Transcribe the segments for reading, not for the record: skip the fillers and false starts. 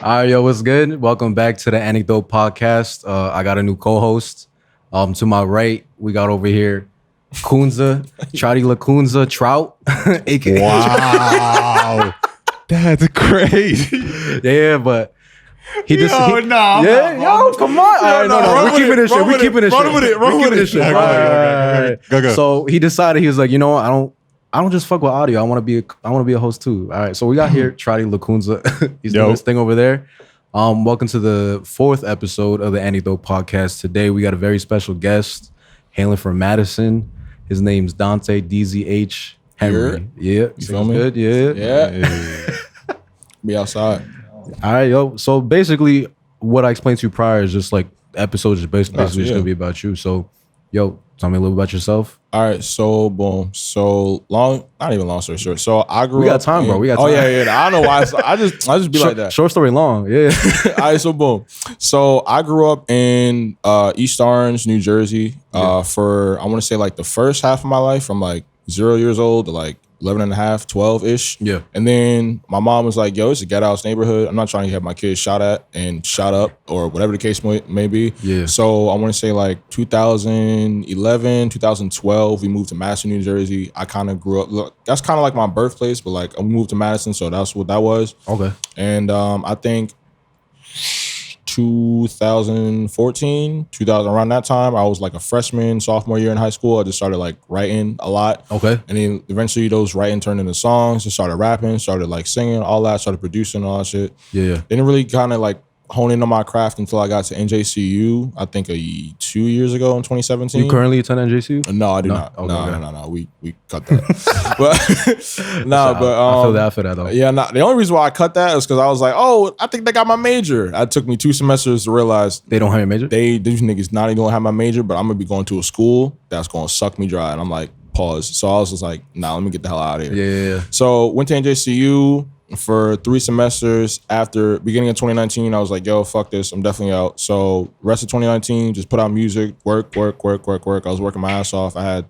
All right, yo, what's good? Welcome back to the Anecdote Podcast. I got a new co-host. To my right, we got over here Kunza, Traudi Lacunza, Trout, aka. Wow, that's crazy. Yeah, but he just. Yo, nah, yo, come on. All right, no, we're keeping this shit. We're keeping this shit. We're keeping this shit. Okay. Go. So he decided, he was like, you know what? I don't just fuck with audio. I want to be a host too. All right. So we got here Traudi Lacunza. He's doing his thing over there. Welcome to the 4th episode of the Anecdote Podcast. Today we got a very special guest hailing from Madison. His name's Dante DZH Henry. Yeah. You feel me? Good. Yeah. Be outside. All right, yo. So basically, what I explained to you prior is just like episodes is basically just gonna be about you. So, yo, tell me a little about yourself. All right, so boom. So long, not even long story short. So I grew up. We got time, bro. We got time. Oh yeah. I don't know why. I just be like that. Short story long. Yeah. All right, so boom. So I grew up in East Orange, New Jersey. For I want to say like the first half of my life, from like 0 years old to like 11 and a half, 12-ish. Yeah. And then my mom was like, yo, it's a ghetto house neighborhood. I'm not trying to have my kids shot at and shot up or whatever the case may be. Yeah. So I want to say like 2011, 2012, we moved to Madison, New Jersey. I kind of grew up, look, that's kind of like my birthplace, but like I moved to Madison, so that's what that was. Okay. And I think 2014, around that time, I was like a freshman, sophomore year in high school. I just started like writing a lot. Okay. And then eventually those writing turned into songs. Just started rapping, started like singing, all that, started producing all that shit. Yeah. Didn't really kind of like hone in on my craft until I got to NJCU, I think 2 years ago in 2017. You currently attend NJCU? No, I do not. Okay, No. We cut that. but I feel that though. Yeah, the only reason why I cut that is because I was like, oh, I think they got my major. It took me 2 semesters to realize They don't have your major? these niggas not even gonna have my major, but I'm gonna be going to a school that's gonna suck me dry. And I'm like, pause. So I was just like, nah, let me get the hell out of here. Yeah. So went to NJCU for 3 semesters. After beginning of 2019, I was like, yo, fuck this. I'm definitely out. So rest of 2019, just put out music, work. I was working my ass off. I had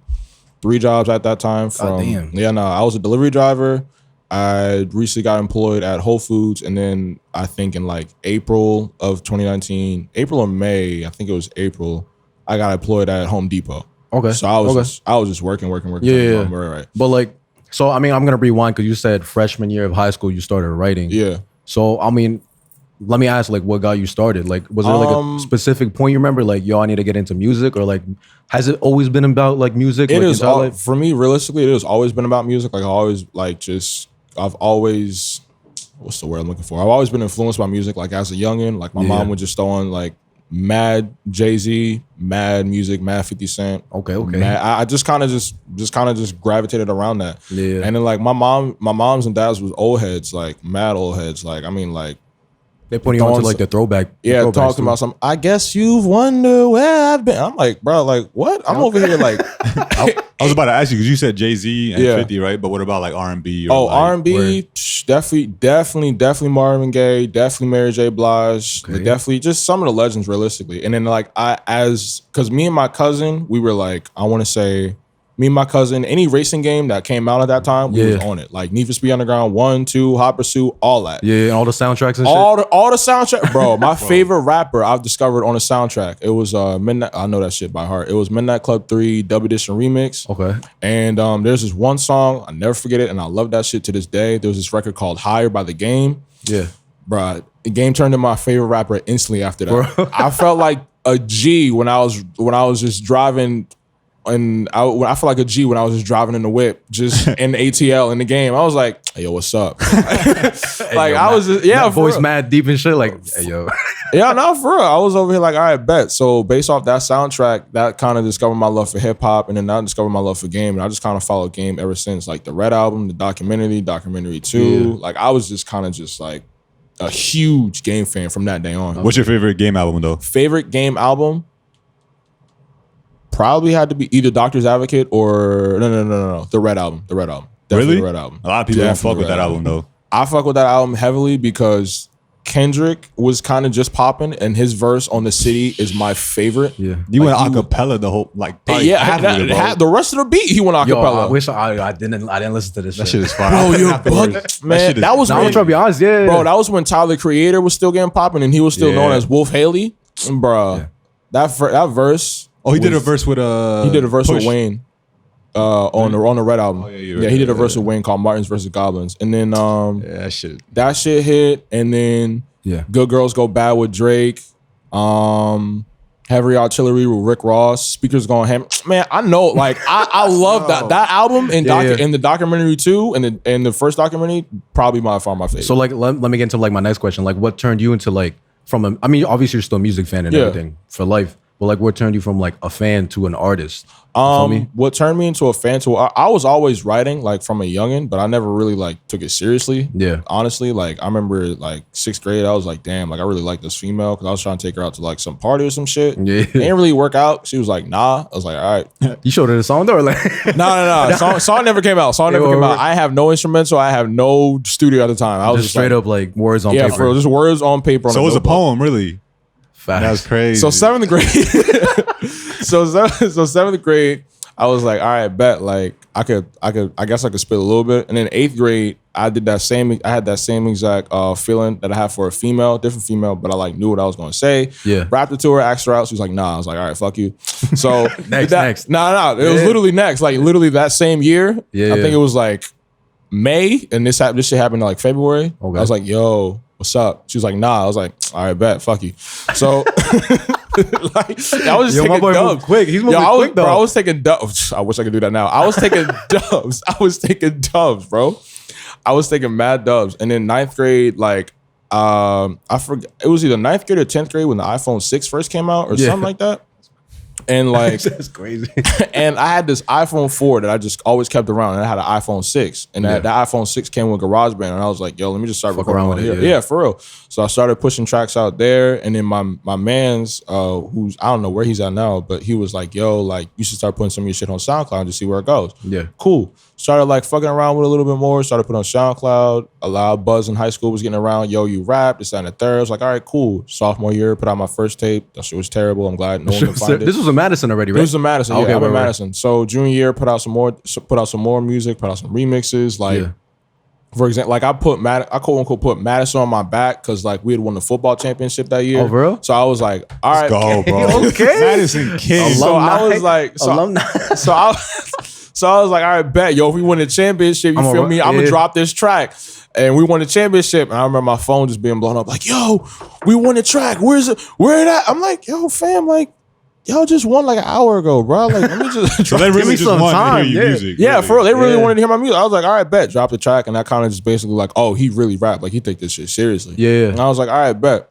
3 jobs at that time. I was a delivery driver. I recently got employed at Whole Foods. And then I think in like April of 2019, April or May, I think it was April, I got employed at Home Depot. Okay. So I was just working. Yeah. Right. But like, so I mean, I'm gonna rewind because you said freshman year of high school you started writing. Yeah. So I mean, let me ask, like, what got you started? Like, was there like a specific point you remember, like, yo, I need to get into music, or like, has it always been about like music? It like, is for me. Realistically, it has always been about music. Like I've always, what's the word I'm looking for? I've always been influenced by music. Like as a youngin', like my mom would just throw on like mad Jay-Z, mad music, mad 50 Cent. Okay. I just kind of gravitated around that. Yeah. And then like my moms and dads was old heads, like mad old heads. Like I mean, like they putting you onto like the throwback. Yeah, talking about some. I guess you've wondered where I've been. I'm like, bro, like what? I'm over here like. I was about to ask you because you said Jay-Z and 50, right? But what about like R&B? Or R&B, definitely Marvin Gaye, definitely Mary J. Blige, definitely just some of the legends realistically. And then like because me and my cousin, we were like, I want to say, me and my cousin, any racing game that came out at that time, we was on it. Like Need for Speed Underground 1, 2, Hot Pursuit, all that. Yeah, and all the soundtracks and all the soundtrack, bro. My favorite rapper I've discovered on a soundtrack. It was Midnight. I know that shit by heart. It was Midnight Club 3 Dub Edition Remix. Okay. And there's this one song, I never forget it, and I love that shit to this day. There was this record called Higher by The Game. Yeah. Bro, the Game turned into my favorite rapper instantly after that. I felt like a G when I was just driving. And I feel like a G when I was just driving in the whip, just in the ATL in the game. I was like, hey, yo, what's up? I was just, yeah, voice mad deep and shit. Like, hey, yo. Yeah, no, for real. I was over here like, all right, bet. So based off that soundtrack, that kind of discovered my love for hip hop, and then I discovered my love for Game, and I just kind of followed Game ever since. Like the Red Album, the documentary 2. Yeah. Like I was just kind of just like a huge Game fan from that day on. What's your favorite Game album though? Favorite Game album? Probably had to be either Doctor's Advocate or no. The Red Album. Definitely really? The Red Album. A lot of people don't fuck with that album though. I fuck with that album heavily because Kendrick was kind of just popping, and his verse on The City is my favorite. Yeah. You went acapella the whole The rest of the beat he went Yo, acapella. I wish I didn't listen to this. That shit is fire. Bro, you're bug, man. That was I'm when, trying to be honest. Yeah, bro. That was when Tyler the Creator was still getting popping, and he was still known as Wolf Haley. Bro, that verse. Oh, he did a verse with He did a verse Push. with Wayne. On the Red album. Oh, yeah, yeah, he did a verse with Wayne called Martins versus Goblins, and then that shit. that shit hit, and then Good Girls Go Bad with Drake, Heavy Artillery with Rick Ross, Speakers Going Ham. Man, I know, like I love that album and in the documentary too, and the first documentary probably my favorite. So like, let me get into like my next question. Like, what turned you into like I mean, obviously you're still a music fan and everything for life. But like, what turned you from like a fan to an artist? What turned me into a fan I was always writing like from a youngin', but I never really like took it seriously. Yeah. Honestly, like I remember like 6th grade, I was like, damn, like I really like this female because I was trying to take her out to like some party or some shit. Yeah. It didn't really work out. She was like, nah. I was like, all right. You showed her the song though, or like No. Song never came out. I have no instrumental. I have no studio at the time. I was just straight up like words on paper. Yeah, for just words on paper. So it was a poem, really. That's crazy. So 7th grade. so 7th grade, I was like, all right, bet. Like I guess I could spit a little bit. And then 8th grade, I had that same exact feeling that I had for a different female, but I like knew what I was gonna say. Yeah. Rapped it to her, asked her out. She was like, nah. I was like, all right, fuck you. So next. No. It was literally next. Like literally that same year. I think it was like May, and this shit happened in like February. Okay. I was like, yo, what's up? She was like, nah. I was like, all right, bet, fuck you. So like, I was just taking dubs. Quick. He's moving quick though. Bro, I was taking dubs. I wish I could do that now. I was taking dubs. Bro. I was taking mad dubs. And then 9th grade, like, I forget, it was either 9th grade or 10th grade when the iPhone 6 first came out or something like that. And like, that's crazy. And I had this iPhone 4 that I just always kept around, and I had an iPhone 6, and that iPhone 6 came with GarageBand, and I was like, yo, let me just start recording around here. Yeah, for real. So I started pushing tracks out there, and then my man's, who's, I don't know where he's at now, but he was like, yo, like, you should start putting some of your shit on SoundCloud and just see where it goes. Yeah. Cool. Started like fucking around with it a little bit more, started putting on SoundCloud. A lot of buzz in high school was getting around, yo, you rap, this, that, and the third. I was like, all right, cool. Sophomore year, put out my first tape. That shit was terrible. I'm glad no one could find it. This was in Madison already, right? This was in Madison. Okay, I'm in Madison. So junior year, put out some more music, put out some remixes. Like, for example, like I quote unquote put Madison on my back because like we had won the football championship that year. Oh, bro? So I was like, all right, let's go, bro. Okay. Madison King. So I was like, so I was like, all right, bet, yo, if we win the championship, you feel me? I'm gonna drop this track. And we won the championship. And I remember my phone just being blown up, like, yo, we won the track. Where's it? Where that? I'm like, yo, fam, like, y'all just won like an hour ago, bro. Like, let me just so they really just wanted to hear your music. Yeah, really. For real. They really wanted to hear my music. I was like, all right, bet. Drop the track. And that kind of just basically like, oh, he really rap. Like, he take this shit seriously. Yeah. And I was like, all right, bet.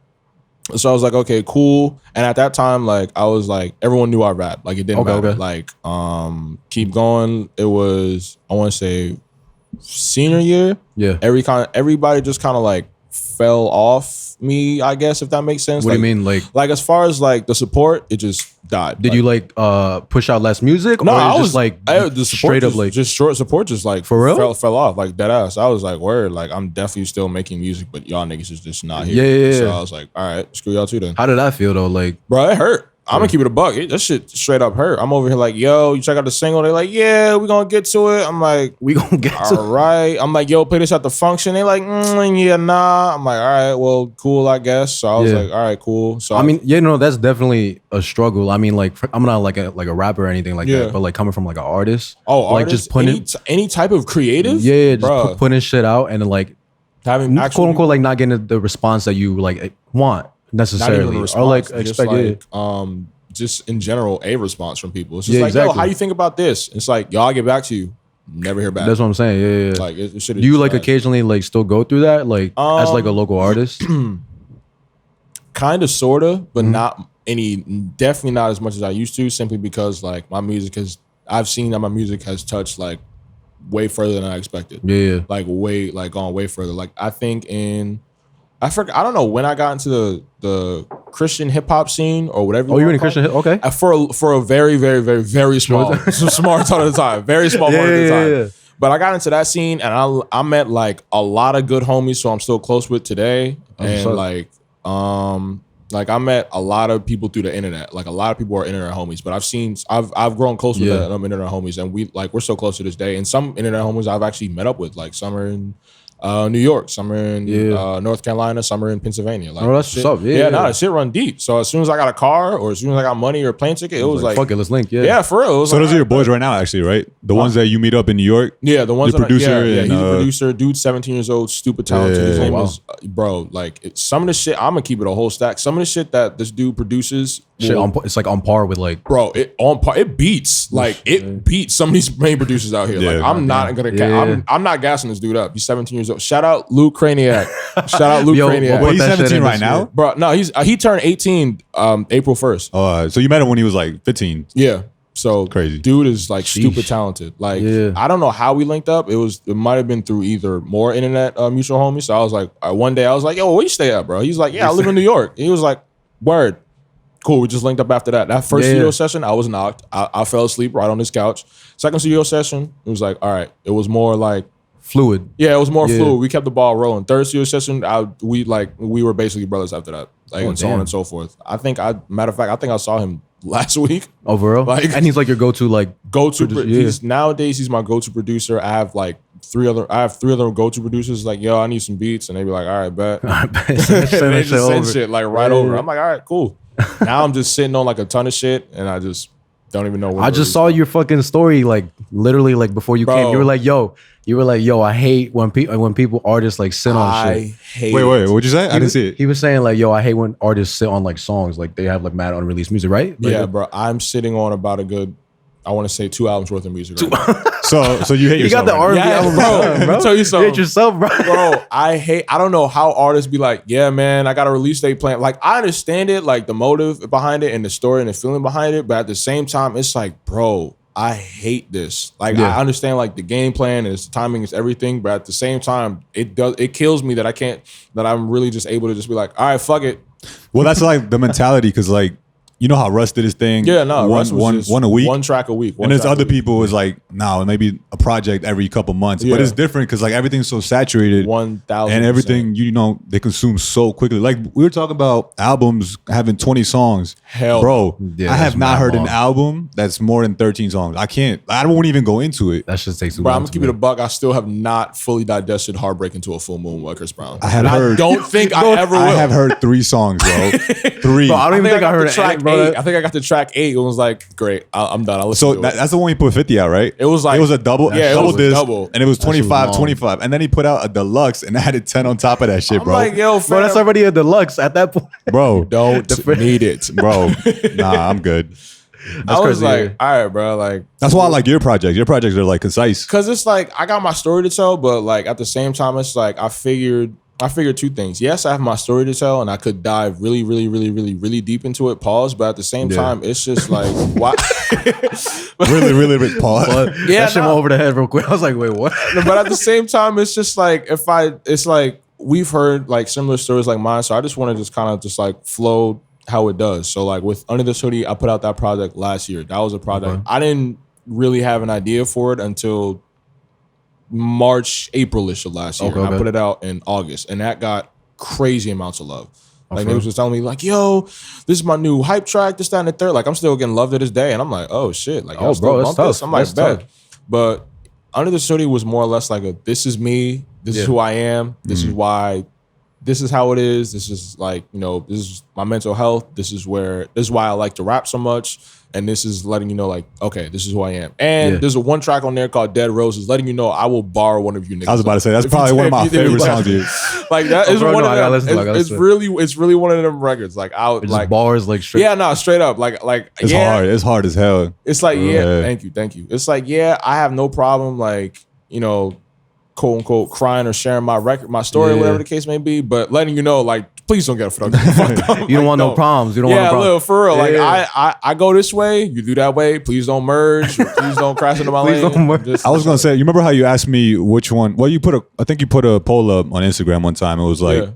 So I was like, okay, cool. And at that time, like, I was like, everyone knew I rap. Like, it didn't matter. Okay. Like, keep going. It was, I want to say, senior year. Yeah. Everybody just kind of like fell off me, I guess, if that makes sense. What do you mean? Like as far as like the support, it just died. Did you like push out less music? No, or I was just like the straight up like just short support, just like for real fell off like dead ass. I was like, word, like I'm definitely still making music, but y'all niggas is just not here. Yeah. So I was like, all right, screw y'all too then. How did that feel though? Like, bro, it hurt. I'm gonna keep it a buck. That shit straight up hurt. I'm over here like, yo, you check out the single. They're like, yeah, we gonna get to it. I'm like, we gonna get to it. All right. I'm like, yo, play this at the function. They like, yeah, nah. I'm like, all right, well, cool, I guess. So I was like, all right, cool. So I mean, that's definitely a struggle. I mean, like, I'm not like a rapper or anything like that, but like coming from like an artist. Oh, like artist? Just putting any type of creative. Yeah, just putting shit out and then like having quote unquote like not getting the response that you like want necessarily, or like expect it. Just in general, a response from people. It's just like, yo, how do you think about this? It's like, yo, I'll get back to you. Never hear back. That's what I'm saying. Yeah. Like, it should. Do you like occasionally like still go through that, like as like a local artist? Kind of, sorta, but not any. Definitely not as much as I used to. Simply because like I've seen that my music has touched like way further than I expected. Yeah. Like gone way further. Like I think I don't know when I got into the Christian hip hop scene or whatever. Oh, you were in Christian hip? Okay. For a very, very, very, very small part of the time. Very small part of the time. Yeah. But I got into that scene and I met like a lot of good homies, so I'm still close with today. And like I met a lot of people through the internet. Like a lot of people are internet homies, but I've grown close with them internet homies, and we're so close to this day. And some internet homies I've actually met up with, like some are in New York, some are in North Carolina, some are in Pennsylvania. Like, that's what's up. That shit run deep. So as soon as I got a car or as soon as I got money or a plane ticket, it was like fuck it, let's link. Yeah, for real. So those are your boys right now, actually, right? The ones that you meet up in New York. Yeah, the ones the producer. He's a producer. Dude, 17 years old, stupid talented. His name is bro. Like some of the shit, I'm gonna keep it a whole stack. Some of the shit that this dude produces, it's like on par with like it beats like it beats some of these main producers out here. Yeah, like I'm not gonna I'm not gassing this dude up. He's 17 years old. Shout out Luke Craniac. Shout out Luke Craniac. Well, he's 17 right now, bro. No, he turned 18 April 1st. Oh, so you met him when he was like 15. Yeah. So crazy. Dude is like stupid talented. Like I don't know how we linked up. It might have been through either more internet mutual homies. So I was like, one day I was like, yo, where you stay at, bro? He's like, yeah, I live in New York. He was like, word. Cool. We just linked up after that. That first studio session, I was knocked. I fell asleep right on his couch. Second studio session, it was like, all right. It was more like fluid. Yeah, it was more fluid. We kept the ball rolling. Third studio session, we were basically brothers after that. Like and so on and so forth. Matter of fact, I think I saw him last week. Oh, for real? Like, and he's like your go-to nowadays he's my go-to producer. I have like three other go-to producers. Like, yo, I need some beats, and they be like, all right, bet. They just send shit like right over. I'm like, all right, cool. Now I'm just sitting on like a ton of shit, and I just don't even know what. I just saw your fucking story, like literally, like before you came. You were like, yo, I hate when artists like sit on shit. Hate wait, what'd you say? I didn't see it. He was saying like, yo, I hate when artists sit on like songs, like they have like mad unreleased music, right? Like, yeah, bro. I'm sitting on about a good, I want to say 2 albums worth of music. Right so you hate yourself. You got the R&B album, bro. Tell you something. You hate yourself, bro. I don't know how artists be like, yeah, man, I got a release date plan. Like, I understand it, like the motive behind it and the story and the feeling behind it, but at the same time, it's like, bro, I hate this. Like, I understand like the game plan and its timing is everything, but at the same time, it kills me that I'm really just able to just be like, all right, fuck it. Well, that's like the mentality, because like, you know how Russ did his thing? Yeah, no. One a week. One track a week. And there's other people who's like, no, maybe a project every couple months. Yeah. But it's different because like everything's so saturated. 1,000%. And everything, they consume so quickly. Like we were talking about albums having 20 songs. Hell. Bro, I have not heard an album that's more than 13 songs. I won't even go into it. That just takes too long. Bro, I'm going to keep it a buck. I still have not fully digested Heartbreak Into a Full Moon by Chris Brown. I don't think I ever will. I have heard 3 songs, bro. 3. Bro, I don't even think I heard track 8. I think I got to track 8. It was like, great. I'm done. I'll listen to it. That's the one he put 50 out, right? It was like, it was a double. Yeah, double it was disc, double. and it was 25. And then he put out a deluxe and added 10 on top of that shit, bro. I'm like, yo, bro, that's already a deluxe at that point. Bro, don't need it, bro. Nah, I'm good. I was like, all right, bro. Like, that's why I like your projects. Your projects are like concise. Cause it's like I got my story to tell, but like at the same time, it's like I figured 2 things. Yes, I have my story to tell, and I could dive really, really, really, really, really deep into it. Pause. But at the same time, it's just like why? really, really big pause. That shit went over the head real quick. I was like, wait, what? But at the same time, it's just like it's like we've heard like similar stories like mine. So I just want to just kind of just like flow how it does. So like with Under This Hoodie, I put out that project last year. That was a project I didn't really have an idea for it until March, April-ish of last year. And I put it out in August, and that got crazy amounts of love. Like they was just telling me like, yo, this is my new hype track, this, that, and the third. Like I'm still getting love to this day. And I'm like, oh shit. Like, oh bro, it's tough. This. I'm like, bet. But Under This Hoodie was more or less like this is me. This is who I am. This is why. This is how it is. This is like, this is my mental health. This is why I like to rap so much. And this is letting you know, like, okay, this is who I am. And there's a one track on there called Dead Roses, letting you know I will borrow one of you niggas. I was about to say, that's probably one of my favorite songs, dude. Like, that is one of them. It's really one of them records. Like, like bars, like, straight. Yeah, no, straight up. Like, it's hard. It's hard as hell. It's like, thank you. It's like, I have no problem, like, quote unquote crying or sharing my story or whatever the case may be, but letting you know, like, please don't get fucked up. You don't want no problems. You don't want no problems. Yeah, for real. Like I go this way, you do that way. Please don't merge. Please don't crash into my lane. Don't merge. I was gonna say, you remember how you asked me which one? Well, I think you put a poll up on Instagram one time. It was like,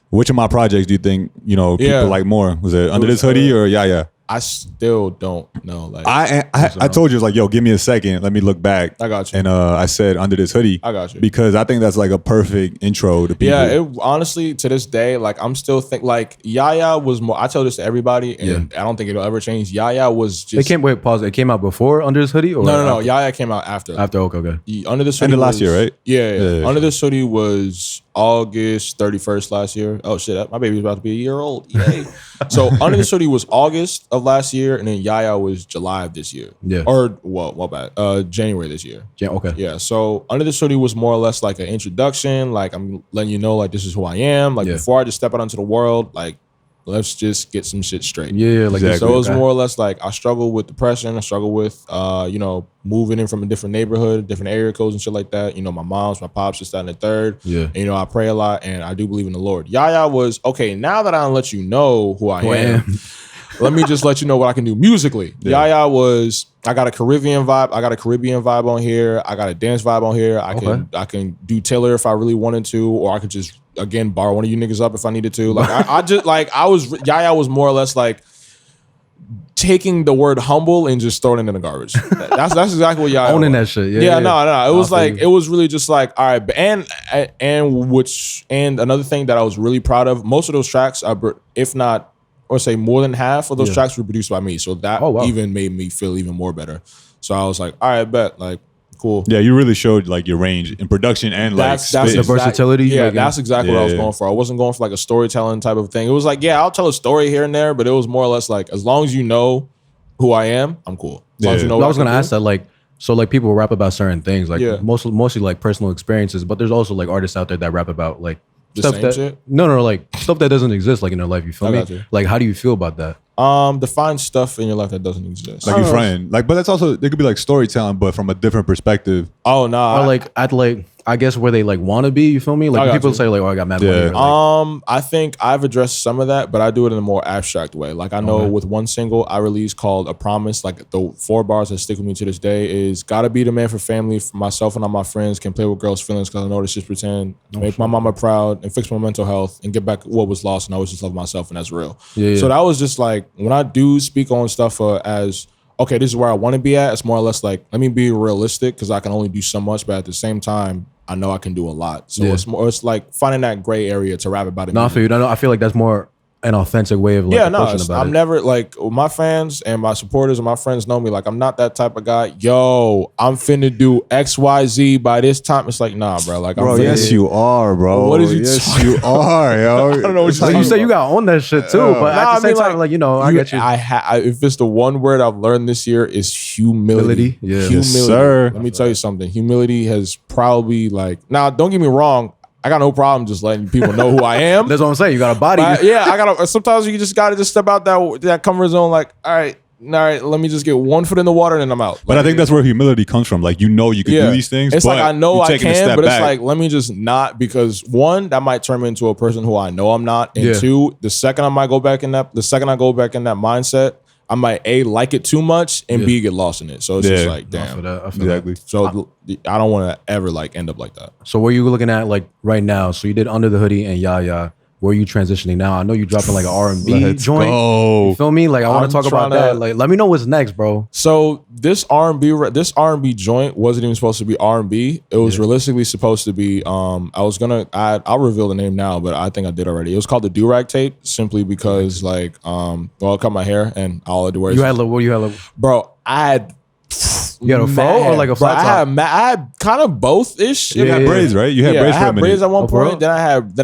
which of my projects do you think people like more? Was it Under This Hoodie or Yeah? I still don't know. Like I told you, it's like, yo, give me a second. Let me look back. I got you. And I said Under This Hoodie. I got you. Because I think that's like a perfect intro to people. Yeah, honestly, to this day, like I'm still like Yaya was more. I tell this to everybody, and I don't think it'll ever change. Yaya was just. Pause. It came out before Under This Hoodie, or no. Yaya came out after. After, okay. Under This Hoodie. End of last year, right? Yeah. Under This Hoodie was August 31st last year. Oh shit, my baby's about to be a year old. Yay. So Under This Hoodie was August of last year, and then Yaya was July of this year. Yeah. Or what bad? January this year. Okay. Yeah. So Under This Hoodie was more or less like an introduction. Like I'm letting you know, like this is who I am. Like before I just step out into the world, like let's just get some shit straight. Yeah, like exactly. So it was more or less like I struggle with depression. I struggle with moving in from a different neighborhood, different area codes and shit like that. You know, my mom's, my pops, just that and the third. Yeah. And, I pray a lot and I do believe in the Lord. Yaya was, okay, now that I don't let you know who I am, let me just let you know what I can do musically. Yeah. Yaya was, I got a Caribbean vibe on here. I got a dance vibe on here. I can do Taylor if I really wanted to, or I could just, again, borrow one of you niggas up if I needed to. Like Yaya was more or less like taking the word humble and just throwing it in the garbage. That's exactly what Yaya owning was. that shit. Yeah. No. It was like, it was really just like, all right. And another thing that I was really proud of, most of those tracks, if not, or say more than half of those tracks were produced by me. So that even made me feel even more better. So I was like, all right, bet, like, cool. Yeah, you really showed like your range in production and that's the versatility. Yeah, that's exactly what I was going for. I wasn't going for like a storytelling type of thing. It was like, yeah, I'll tell a story here and there, but it was more or less like, as long as you know who I am, I'm cool. As long as you know I was going to ask that, like, so like people rap about certain things, like mostly like personal experiences, but there's also like artists out there that rap about like stuff that shit? No, like stuff that doesn't exist like in their life. You feel me? Like, how do you feel about that? Define stuff in your life that doesn't exist. Like your friend, like, but that's also, there could be like storytelling, but from a different perspective. Oh no, or I guess where they like want to be. You feel me? Like people say like, oh, I got mad money. Like, I think I've addressed some of that, but I do it in a more abstract way. Like I know with one single I released called "A Promise," like the 4 bars that stick with me to this day is gotta be the man for family, for myself and all my friends, can play with girls' feelings because I know this shit's pretend, make my mama proud and fix my mental health and get back what was lost and I always just love myself and that's real. So that was just like, when I do speak on stuff as, okay, this is where I want to be at, it's more or less like, let me be realistic because I can only do so much, but at the same time, I know I can do a lot. So it's like finding that gray area to rap about it. No, I feel you. I feel like that's more an authentic way of like approaching about I'm never like, my fans and my supporters and my friends know me. Like, I'm not that type of guy. Yo, I'm finna do XYZ by this time. It's like, nah, bro. Like, bro, yes, you are, bro. What is you? Yes, you are, yo. I don't know what you're saying. You say you gotta own that shit too, but at the same time, like, I get you. If it's the one word I've learned this year is humility. Yeah. Humility. Yes, sir. Let me tell you something. Humility has probably now, don't get me wrong. I got no problem just letting people know who I am. That's what I'm saying. You got a body. I gotta. Sometimes you just gotta just step out that comfort zone. Like, all right. Let me just get one foot in the water and then I'm out. But I think that's where humility comes from. Like, you can do these things. It's like I know I can, but back. It's like, let me just not, because one, that might turn me into a person who I know I'm not, and two, the second I go back in that mindset, I might A, like it too much, and B, get lost in it. So it's just like, damn. I feel that. So I don't want to ever like end up like that. So where you looking at like right now? So you did Under the Hoodie and Yaya. Where are you transitioning now? I know you dropping like an R&B joint. Go. You feel me? Like, I want to talk about that. Like, let me know what's next, bro. So this R&B joint wasn't even supposed to be R&B. It was realistically supposed to be. I'll reveal the name now, but I think I did already. It was called the Durag Tape, simply because I cut my hair and all I do is bro. You had a fro or like a flat top? I had kind of both-ish. You had braids, right? You had braids for a minute. I had braids at one point. Then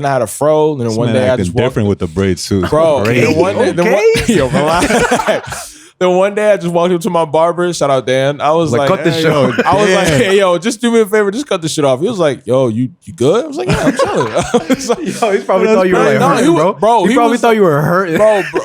I had a fro. And then one day I just different with the braids too. Bro, then one day I just walked into my barber. Shout out Dan. I was like, cut this shit off. I was like, hey, yo, just do me a favor. Just cut this shit off. He was like, yo, you good? I was like, yeah, I'm chilling. He probably thought you were like hurting, bro. He probably thought you were hurting.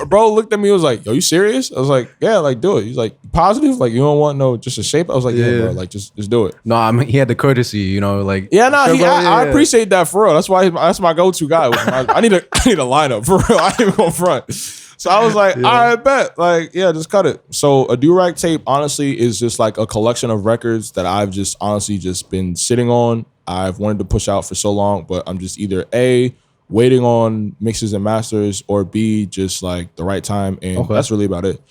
Bro looked at me. He was like, yo, you serious? I was like, yeah, like, do it. He's like, positive? Like, you don't want just a shape? I was like, yeah, bro, like, just do it. No, I mean, he had the courtesy, like. Yeah, no, I appreciate that for real. That's why that's my go-to guy. I need a lineup for real. I ain't even going front. So I was like, all right, bet. Like, yeah, just cut it. So a Durag Tape, honestly, is just like a collection of records that I've just honestly just been sitting on. I've wanted to push out for so long, but I'm just either A, waiting on mixes and masters, or B, just like the right time. And that's really about it.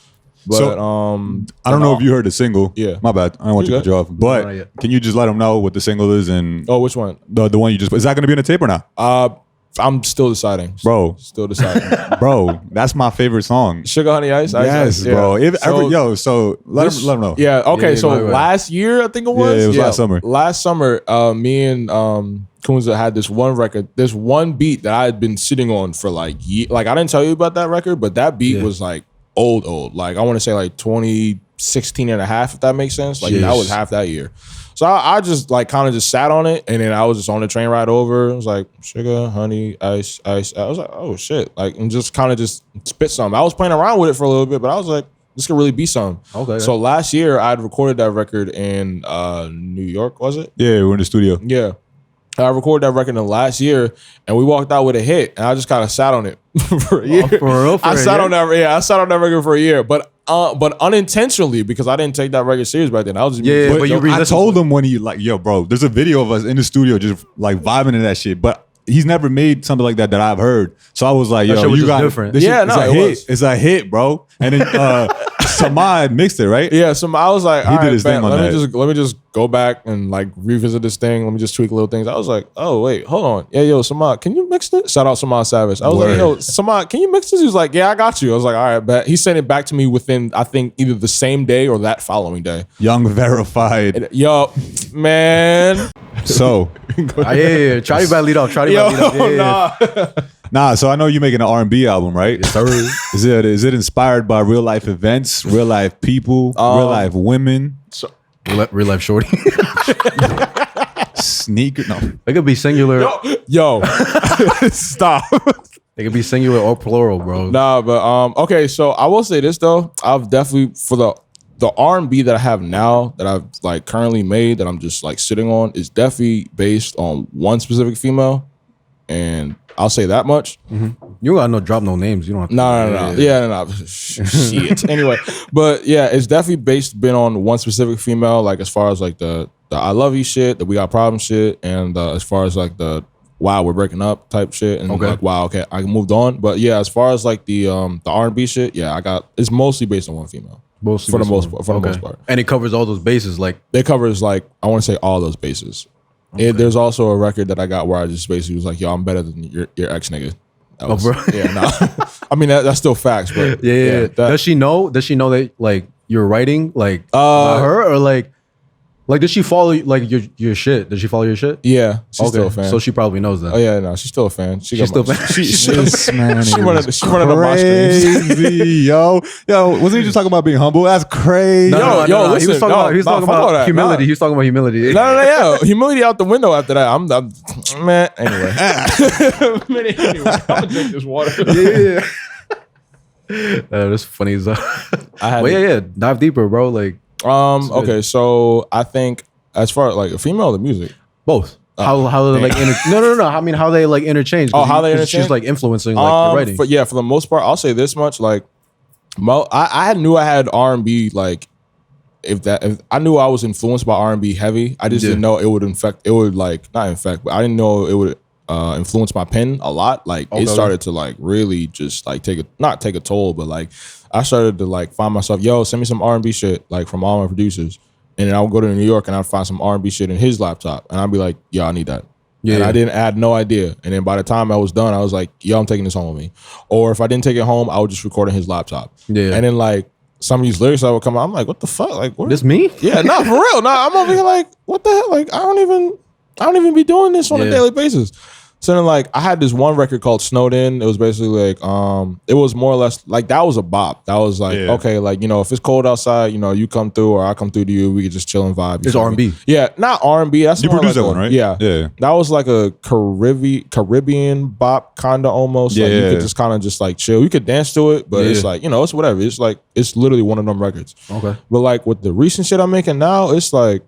But I don't know if you heard the single. Yeah. My bad. I don't want you to cut you off. But can you just let them know what the single is and which one? The one you just is that gonna be on the tape or not? I'm still deciding. Bro. Still deciding. Bro, that's my favorite song. Sugar Honey Ice? Yes, bro. Let them know. Yeah, okay. So last year, I think it was. Yeah, it was last summer. Last summer, me and Kunza had this one record, this one beat that I had been sitting on for like I didn't tell you about that record, but that beat was like old. Like I want to say like 2016 and a half, if that makes sense. Like that was half that year. So I just like kind of just sat on it, and then I was just on the train ride over. It was like sugar, honey, ice. I was like, oh shit, like, and just kind of just spit some. I was playing around with it for a little bit, but I was like, this could really be some. Okay. So last year I'd recorded that record in New York, was it? Yeah, we're in the studio. Yeah. I recorded that record in the last year, and we walked out with a hit, and I just kind of sat on it for a year. Oh, for real? I sat on that. Yeah, I sat on that record for a year, but unintentionally, because I didn't take that record serious back then. I was just I told him when he like, yo, bro, there's a video of us in the studio just like vibing to that shit, but he's never made something like that I've heard. So I was like, yo, you got different. This shit, it's a hit. It's a hit, bro. And then Samad mixed it, right? Yeah, so I was like, he did his thing on that. Let me just go back and like revisit this thing. Let me just tweak little things. I was like, oh wait, hold on. Yeah, yo, Samad, can you mix this? Shout out Samad Savage. I was like, yo, Samad, can you mix this? He was like, yeah, I got you. I was like, all right, bet. He sent it back to me within, I think, either the same day or that following day. Young verified. And, yo, man. So yeah. Try to lead off. Nah, so I know you're making an R&B album, right? Yes, sir. Is it inspired by real life events, real life people, real life women? Real life shorty. Sneaker? No. It could be singular. Yo. Stop. It could be singular or plural, bro. Nah, but okay, so I will say this though. I've definitely, for the R&B that I have now, that I've like currently made, that I'm just like sitting on, is definitely based on one specific female. And I'll say that much. Mm-hmm. You don't gotta drop no names. You don't have to. No. Yeah, no. Shit. Anyway, but yeah, it's definitely been on one specific female, like as far as like the I love you shit, the we got problems shit, and as far as like the wow, we're breaking up type shit, and like wow, okay, I moved on. But yeah, as far as like the R&B shit, yeah, it's mostly based on one female. For the most part. And it covers all those bases. Like it covers like, I want to say all those bases. There's also a record that I got where I just basically was like, yo, I'm better than your ex nigga. Bro. Yeah, no. I mean that's still facts, but yeah. Does she know that like you're writing like about her, or like does she follow like your shit? Does she follow your shit? Yeah, she's still a fan. So she probably knows that. Oh yeah, no, she's still a fan. She's still a fan. She running up my streams. Yo, wasn't he just talking about being humble? That's crazy. No, listen, he was talking about humility. He was talking about humility. No, humility out the window after that. I'm man. Anyway, I'm gonna drink this water. Yeah. That's funny as yeah. Dive deeper, bro. Like. Okay, so I think as far as like a female or the music, both. How they like no. I mean how they like interchange. Oh, how they interchange? She's like influencing like the writing. For the most part, I'll say this much: like, I knew I had R&B. Like, if I knew I was influenced by R&B heavy, I just didn't know it would not infect, but I didn't know it would influence my pen a lot. Like it started to like really just like not take a toll, but like I started to like find myself, yo, send me some R&B shit like from all my producers, and then I would go to New York and I'd find some R&B shit in his laptop, and I'd be like, yo, I need that. Yeah. And I had no idea. And then by the time I was done, I was like, yo, I'm taking this home with me. Or if I didn't take it home, I would just record on his laptop. Yeah. And then like some of these lyrics that would come out, I'm like, what the fuck? Like, what? This me? Yeah, no, for real. No, I'm over here like, what the hell? Like, I don't even be doing this on a daily basis. So then like I had this one record called Snowed In. It was basically like it was more or less like that was a bop. That was like okay, like you know, if it's cold outside, you know, you come through or I come through to you, we could just chill and vibe. It's R&B. Yeah, not R&B. That's you produced that one, right? Yeah. That was like a Caribbean bop kind of almost. Like you could just kind of just like chill. You could dance to it, but it's like, you know, it's whatever. It's like it's literally one of them records. Okay. But like with the recent shit I'm making now, it's like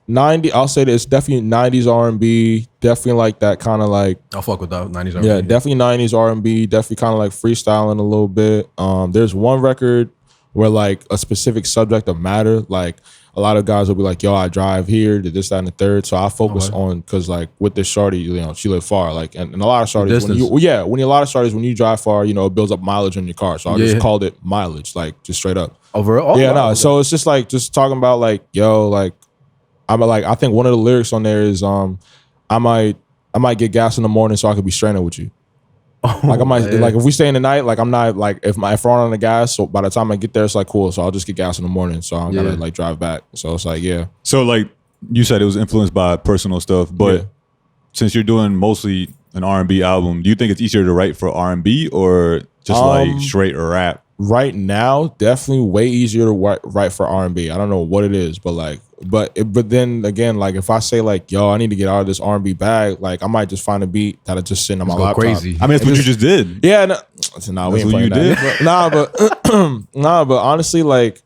90. I'll say that it's definitely 90s R&B. Definitely like that kind of like. I'll fuck with that 90s R&B. Yeah, definitely 90s R&B. Definitely kind of like freestyling a little bit. There's one record where like a specific subject of matter, like a lot of guys will be like, yo, I drive here to this, that, and the third. So I focus on, because like with this shorty, you know, she live far. Like, and a lot of shorties, when you drive far, you know, it builds up mileage on your car. So I just called it mileage, like just straight up. Overall? So it's just like, just talking about like, yo, like, I think one of the lyrics on there is, I might get gas in the morning so I could be straining with you. Like I might, like if we stay in the night, like I'm not like if we're on the gas, so by the time I get there, it's like cool. So I'll just get gas in the morning, so I'm gonna like drive back. So it's like So like you said, it was influenced by personal stuff, but since you're doing mostly an R&B album, do you think it's easier to write for R&B or just like straight rap? Right now, definitely way easier to write for R&B. I don't know what it is, but like, but then again, like if I say like, yo, I need to get out of this R&B bag, like I might just find a beat that'll just sitting on my laptop. Crazy. I mean, that's what you just did. Yeah, we ain't playing that. But honestly, like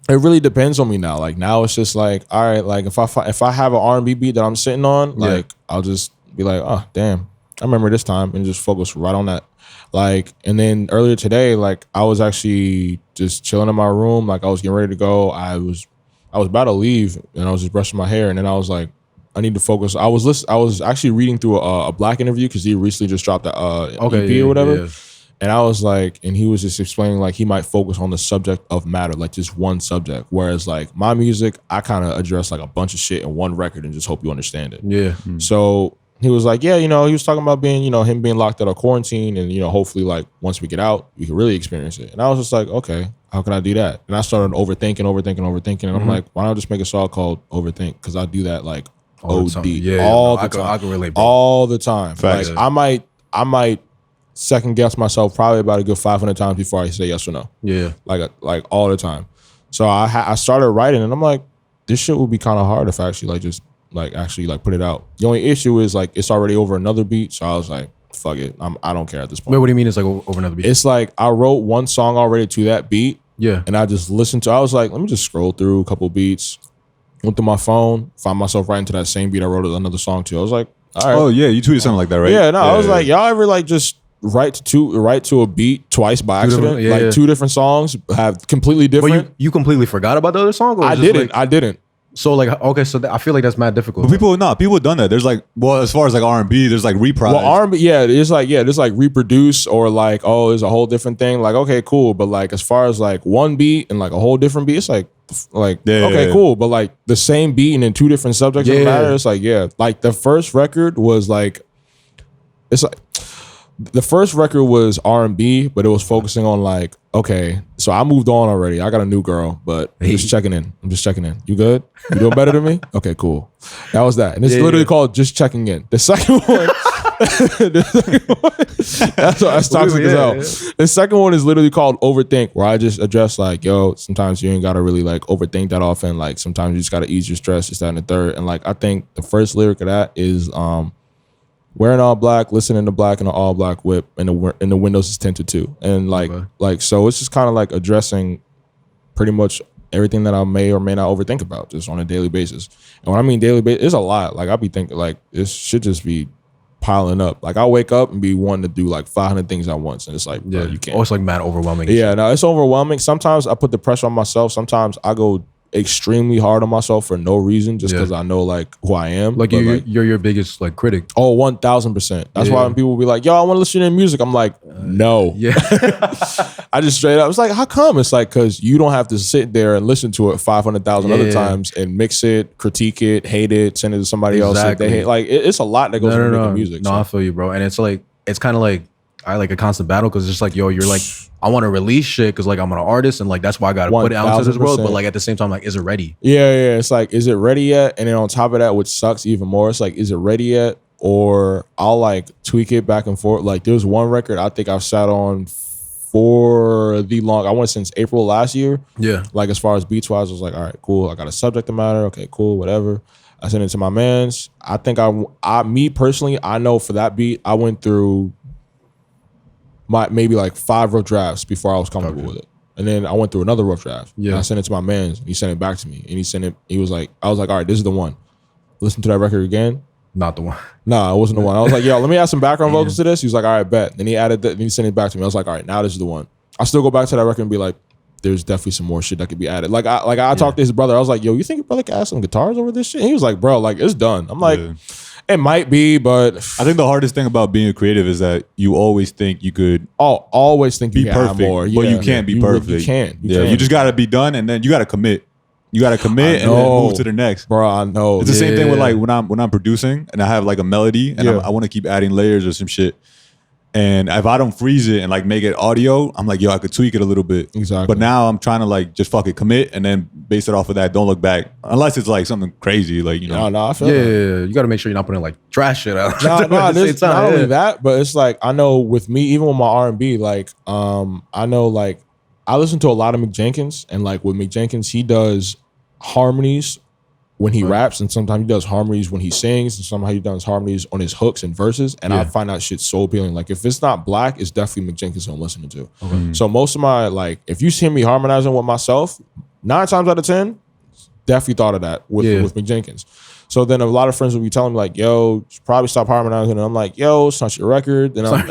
it really depends on me now. Like now it's just like, all right, like if I have an R&B beat that I'm sitting on, like I'll just be like, oh damn, I remember this time, and just focus right on that. Like, and then earlier today, like I was actually just chilling in my room. Like I was getting ready to go. I was about to leave, and I was just brushing my hair, and then I was like, I need to focus. I was actually reading through a Black interview because he recently just dropped the EP or whatever. Yeah. And I was like, and he was just explaining like he might focus on the subject of matter, like just one subject. Whereas like my music, I kind of address like a bunch of shit in one record and just hope you understand it. Yeah. So he was like, yeah, you know, he was talking about being, you know, him being locked out of quarantine, and, you know, hopefully like once we get out, we can really experience it. And I was just like, okay, how can I do that? And I started overthinking. And I'm like, why not just make a song called Overthink? Because I do that like all OD all the time. I can relate, bro. All the time. Facts. Like I might second guess myself probably about a good 500 times before I say yes or no. Yeah. Like all the time. So I started writing, and I'm like, this shit would be kind of hard if I actually like just actually put it out. The only issue is like it's already over another beat, so I was like, fuck it, I don't care at this point. Wait, what do you mean it's like over another beat? It's like I wrote one song already to that beat, and I just listened to. I was like, let me just scroll through a couple beats, went through my phone, found myself writing to that same beat I wrote another song to. I was like, all right. Oh yeah, you tweeted something like that, right? Yeah, no, I was like, y'all ever like just write to a beat twice by accident? Two different songs have completely different. But you completely forgot about the other song? Or I didn't. So like, okay, so I feel like that's mad difficult. But people have done that. There's like, well, as far as like R&B, there's like reprise. Well, R&B, there's like reproduce, or like, oh, there's a whole different thing. Like, okay, cool. But like, as far as like one beat and like a whole different beat, it's like cool. But like the same beat and then two different subjects matter. It's like, like the first record was like, it's like, the first record was R&B, but it was focusing on like, okay, so I moved on already. I got a new girl, but I'm just checking in. You good? You doing better than me? Okay, cool. That was that. And it's literally called Just Checking In. The second one, that's toxic as hell. Yeah. The second one is literally called Overthink, where I just address like, yo, sometimes you ain't got to really like overthink that often. Like sometimes you just got to ease your stress, this, that, and the third. And like, I think the first lyric of that is, wearing all black, listening to black in an all black whip, and the windows is tinted too. And like so it's just kind of like addressing pretty much everything that I may or may not overthink about just on a daily basis. And when I mean daily basis, it's a lot. Like I'll be thinking like this should just be piling up. Like I'll wake up and be wanting to do like 500 things at once, and it's like, bro, you can't. Oh, it's like mad overwhelming. Yeah, no, it's overwhelming. Sometimes I put the pressure on myself. Sometimes I go extremely hard on myself for no reason, just because I know like who I am. Like you're your biggest like critic. Oh, 1000%. That's why when people be like, yo, I want to listen to your music, I'm like, no. Yeah. I just straight up, it's like, how come? It's like, because you don't have to sit there and listen to it 500,000 other times and mix it, critique it, hate it, send it to somebody else that they hate. Like it's a lot that goes into making music. No, so. I feel you, bro. And it's like, it's kind of like I like a constant battle, because it's just like, yo, you're like, I want to release shit because like I'm an artist, and like that's why I got to put it out into this world. But like at the same time, like, is it ready? Yeah. It's like, is it ready yet? And then on top of that, which sucks even more, it's like, is it ready yet? Or I'll like tweak it back and forth. Like there was one record I think I've sat on for I went since April last year. Yeah. Like as far as beats wise, I was like, all right, cool. I got a subject matter. Okay, cool, whatever. I sent it to my mans. I think me personally, I know for that beat, I went through maybe like 5 rough drafts before I was comfortable with it. And then I went through another rough draft. Yeah. And I sent it to my man. He sent it back to me. And I was like, all right, this is the one. Listen to that record again. Not the one. Nah, it wasn't the one. I was like, yo, let me add some background vocals to this. He was like, all right, bet. Then he added that, and he sent it back to me. I was like, all right, now this is the one. I still go back to that record and be like, there's definitely some more shit that could be added. Like I talked to his brother. I was like, yo, you think your brother could add some guitars over this shit? And he was like, bro, like it's done. I'm like, it might be, but I think the hardest thing about being a creative is that you always think you could always think be you can perfect, add more. but you can't be perfect. You can't. You just got to be done, and then you got to commit. You got to commit and then move to the next. Bro, I know. It's the same thing with like when I'm producing and I have like a melody and I want to keep adding layers or some shit. And if I don't freeze it and like make it audio, I'm like, yo, I could tweak it a little bit. Exactly. But now I'm trying to like just fucking commit and then base it off of that. Don't look back. Unless it's like something crazy, like, you know. No, I feel that. You got to make sure you're not putting like trash shit out. There's not only that, but it's like, I know with me, even with my R&B, like, I know like, I listen to a lot of Mick Jenkins, and like with Mick Jenkins, he does harmonies when he raps, and sometimes he does harmonies when he sings, and sometimes he does harmonies on his hooks and verses. And I find that shit so appealing. Like if it's not black, it's definitely Mick Jenkins I'm listening to. Okay. So most of my, like, if you see me harmonizing with myself, 9 times out of 10, definitely thought of that with Mick Jenkins. So then a lot of friends will be telling me like, yo, you should probably stop harmonizing. And I'm like, yo, it's not your record. Then then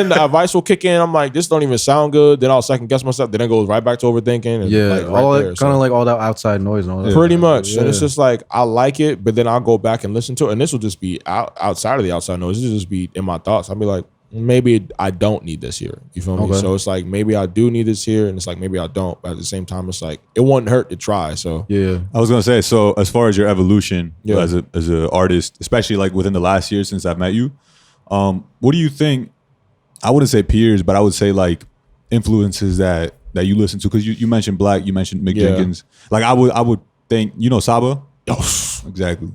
the advice will kick in. I'm like, this don't even sound good. Then I'll second guess myself. Then it goes right back to overthinking. And like, all that, kind of like all that outside noise and all that. Pretty much. And it's just like, I like it, but then I'll go back and listen to it. And this will just be outside of the outside noise. This will just be in my thoughts. I'll be like, maybe I don't need this here. You feel me? So it's like, maybe I do need this here, and it's like, maybe I don't. But at the same time, it's like, it wouldn't hurt to try. So I was gonna say, so as far as your evolution as an artist, especially like within the last year since I've met you, what do you think? I wouldn't say peers, but I would say like influences that you listen to, because you mentioned Black, you mentioned Mick Jenkins. Like I would think, you know, Saba. Exactly.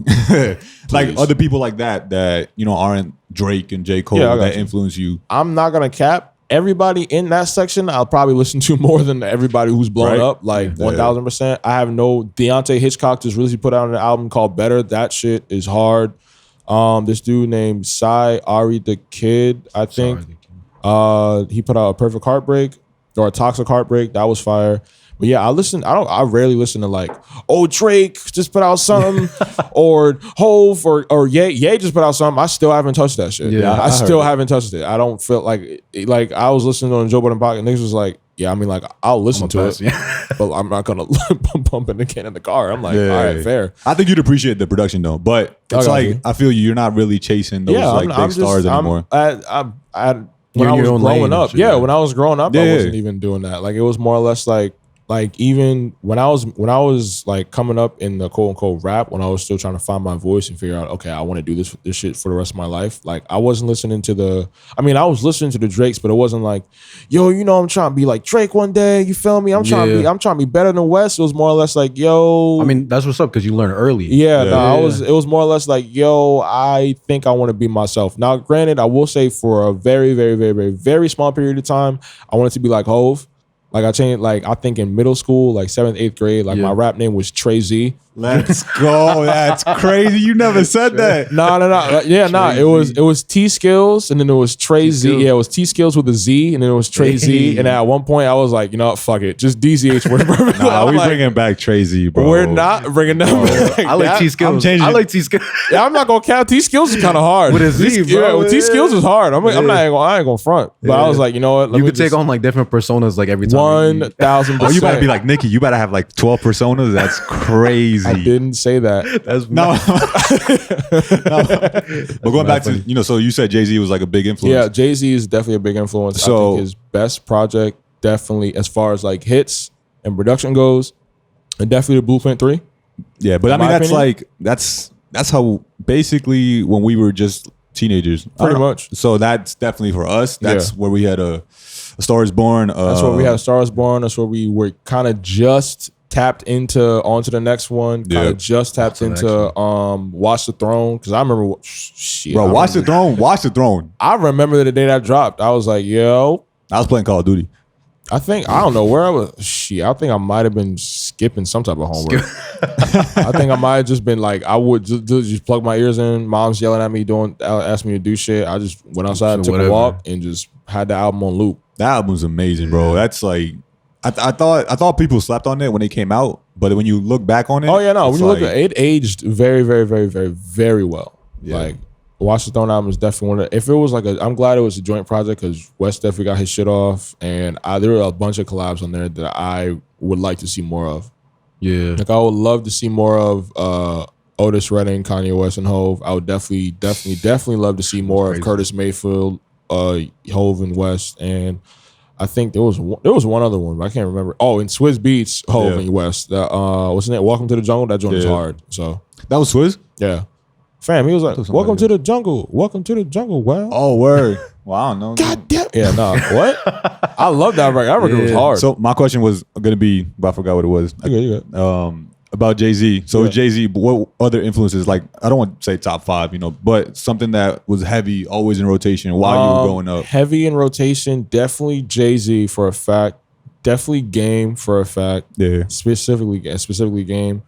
Like other people like that you know aren't Drake and J. Cole that influence you. I'm not gonna cap. Everybody in that section, I'll probably listen to more than everybody who's blown up. Like 1000%. I have no Deontay Hitchcock just recently put out an album called Better. That shit is hard. This dude named Cy Ari the Kid, I think. He put out a Perfect Heartbreak or a Toxic Heartbreak. That was fire. But yeah, I rarely listen to like, oh, Drake just put out something or Hove or Ye just put out something. I still haven't touched that shit. Yeah, I still haven't touched it. I don't feel like I was listening on Joe Budden podcast, and niggas was like, yeah, I mean, like, I'll listen to it, but I'm not gonna pump in the can in the car. I'm like, all right, fair. I think you'd appreciate the production though, but it's like, I feel you're not really chasing those big stars anymore. When I was growing up, when I was growing up, I wasn't even doing that. Like, it was more or less like even when I was like coming up in the quote unquote rap, when I was still trying to find my voice and figure out, okay, I want to do this shit for the rest of my life. Like I wasn't listening to I was listening to the Drakes, but it wasn't like, yo, you know, I'm trying to be like Drake one day. You feel me? I'm trying to be better than West. It was more or less like, yo. I mean, that's what's up because you learn early. It was more or less like, yo, I think I want to be myself. Now, granted, I will say for a very, very, very, very, very small period of time, I wanted to be like Hove. Like I changed, like I think in middle school, like 7th, 8th grade, like my rap name was Trey Z. Let's go. That's crazy. You never said that. No. Yeah, It was T Skills, and then it was Trey Z. Yeah, it was T Skills with a Z, and then it was Trey Z. And at one point, I was like, you know what, fuck it, just DZH. Nah, we bringing back Trey Z, bro. We're not bringing them back. I like T Skills. I like T Skills. Yeah, I'm not gonna count. T Skills is kind of hard with a Z, bro. Yeah, T Skills is hard. I ain't gonna front. But I was like, you know what? You could take on like different personas like every time. 1000%. Oh, you better be like Nicki. You better have like 12 personas. That's crazy. I didn't say that. That's no. But going back to, you know, so you said Jay-Z was like a big influence. Yeah, Jay-Z is definitely a big influence. So I think his best project, definitely as far as like hits and production goes, and definitely the Blueprint 3. Yeah, but I mean that's how basically when we were just teenagers. Pretty much. So that's definitely for us. That's where we had a Star Is Born. That's where we had Star Is Born. That's where we were kind of just tapped into onto the next one. Kind of just tapped into Watch the Throne, because I remember Watch the Throne. I remember the day that dropped. I was like, yo, I was playing Call of Duty. I don't know where I was. I think I might have been skipping some type of homework. I think I might have just been like, I would just plug my ears in. Mom's yelling at me, ask me to do shit. I just went outside, took a walk, and just had the album on loop. That album's amazing, bro. That's like, I thought people slept on it when it came out, but when you look back on it, when you look at it, aged very, very, very, very, very well. Yeah. Like Watch the Throne album is definitely one of if it was like I'm glad it was a joint project because West definitely got his shit off, and there were a bunch of collabs on there that I would like to see more of. Yeah. Like I would love to see more of Otis Redding, Kanye West, and Hove. I would definitely love to see more of Curtis Mayfield, Hove, and West. And I think there was one other one, but I can't remember. Oh, and Swizz Beatz, Hove, and West. What's his name? Welcome to the Jungle. That joint is hard. So that was Swizz? Yeah. Fam, he was like, welcome to the jungle. Welcome to the jungle, wow. Oh, word. Well, I don't know. God damn. Yeah, no. What? I love that record. That record was hard. So my question was going to be, but I forgot what it was. Okay. About Jay-Z. So Jay-Z, what other influences, like, I don't want to say top 5, but something that was heavy, always in rotation while you were growing up. Heavy in rotation, definitely Jay-Z for a fact. Definitely Game for a fact. Yeah. Specifically Game.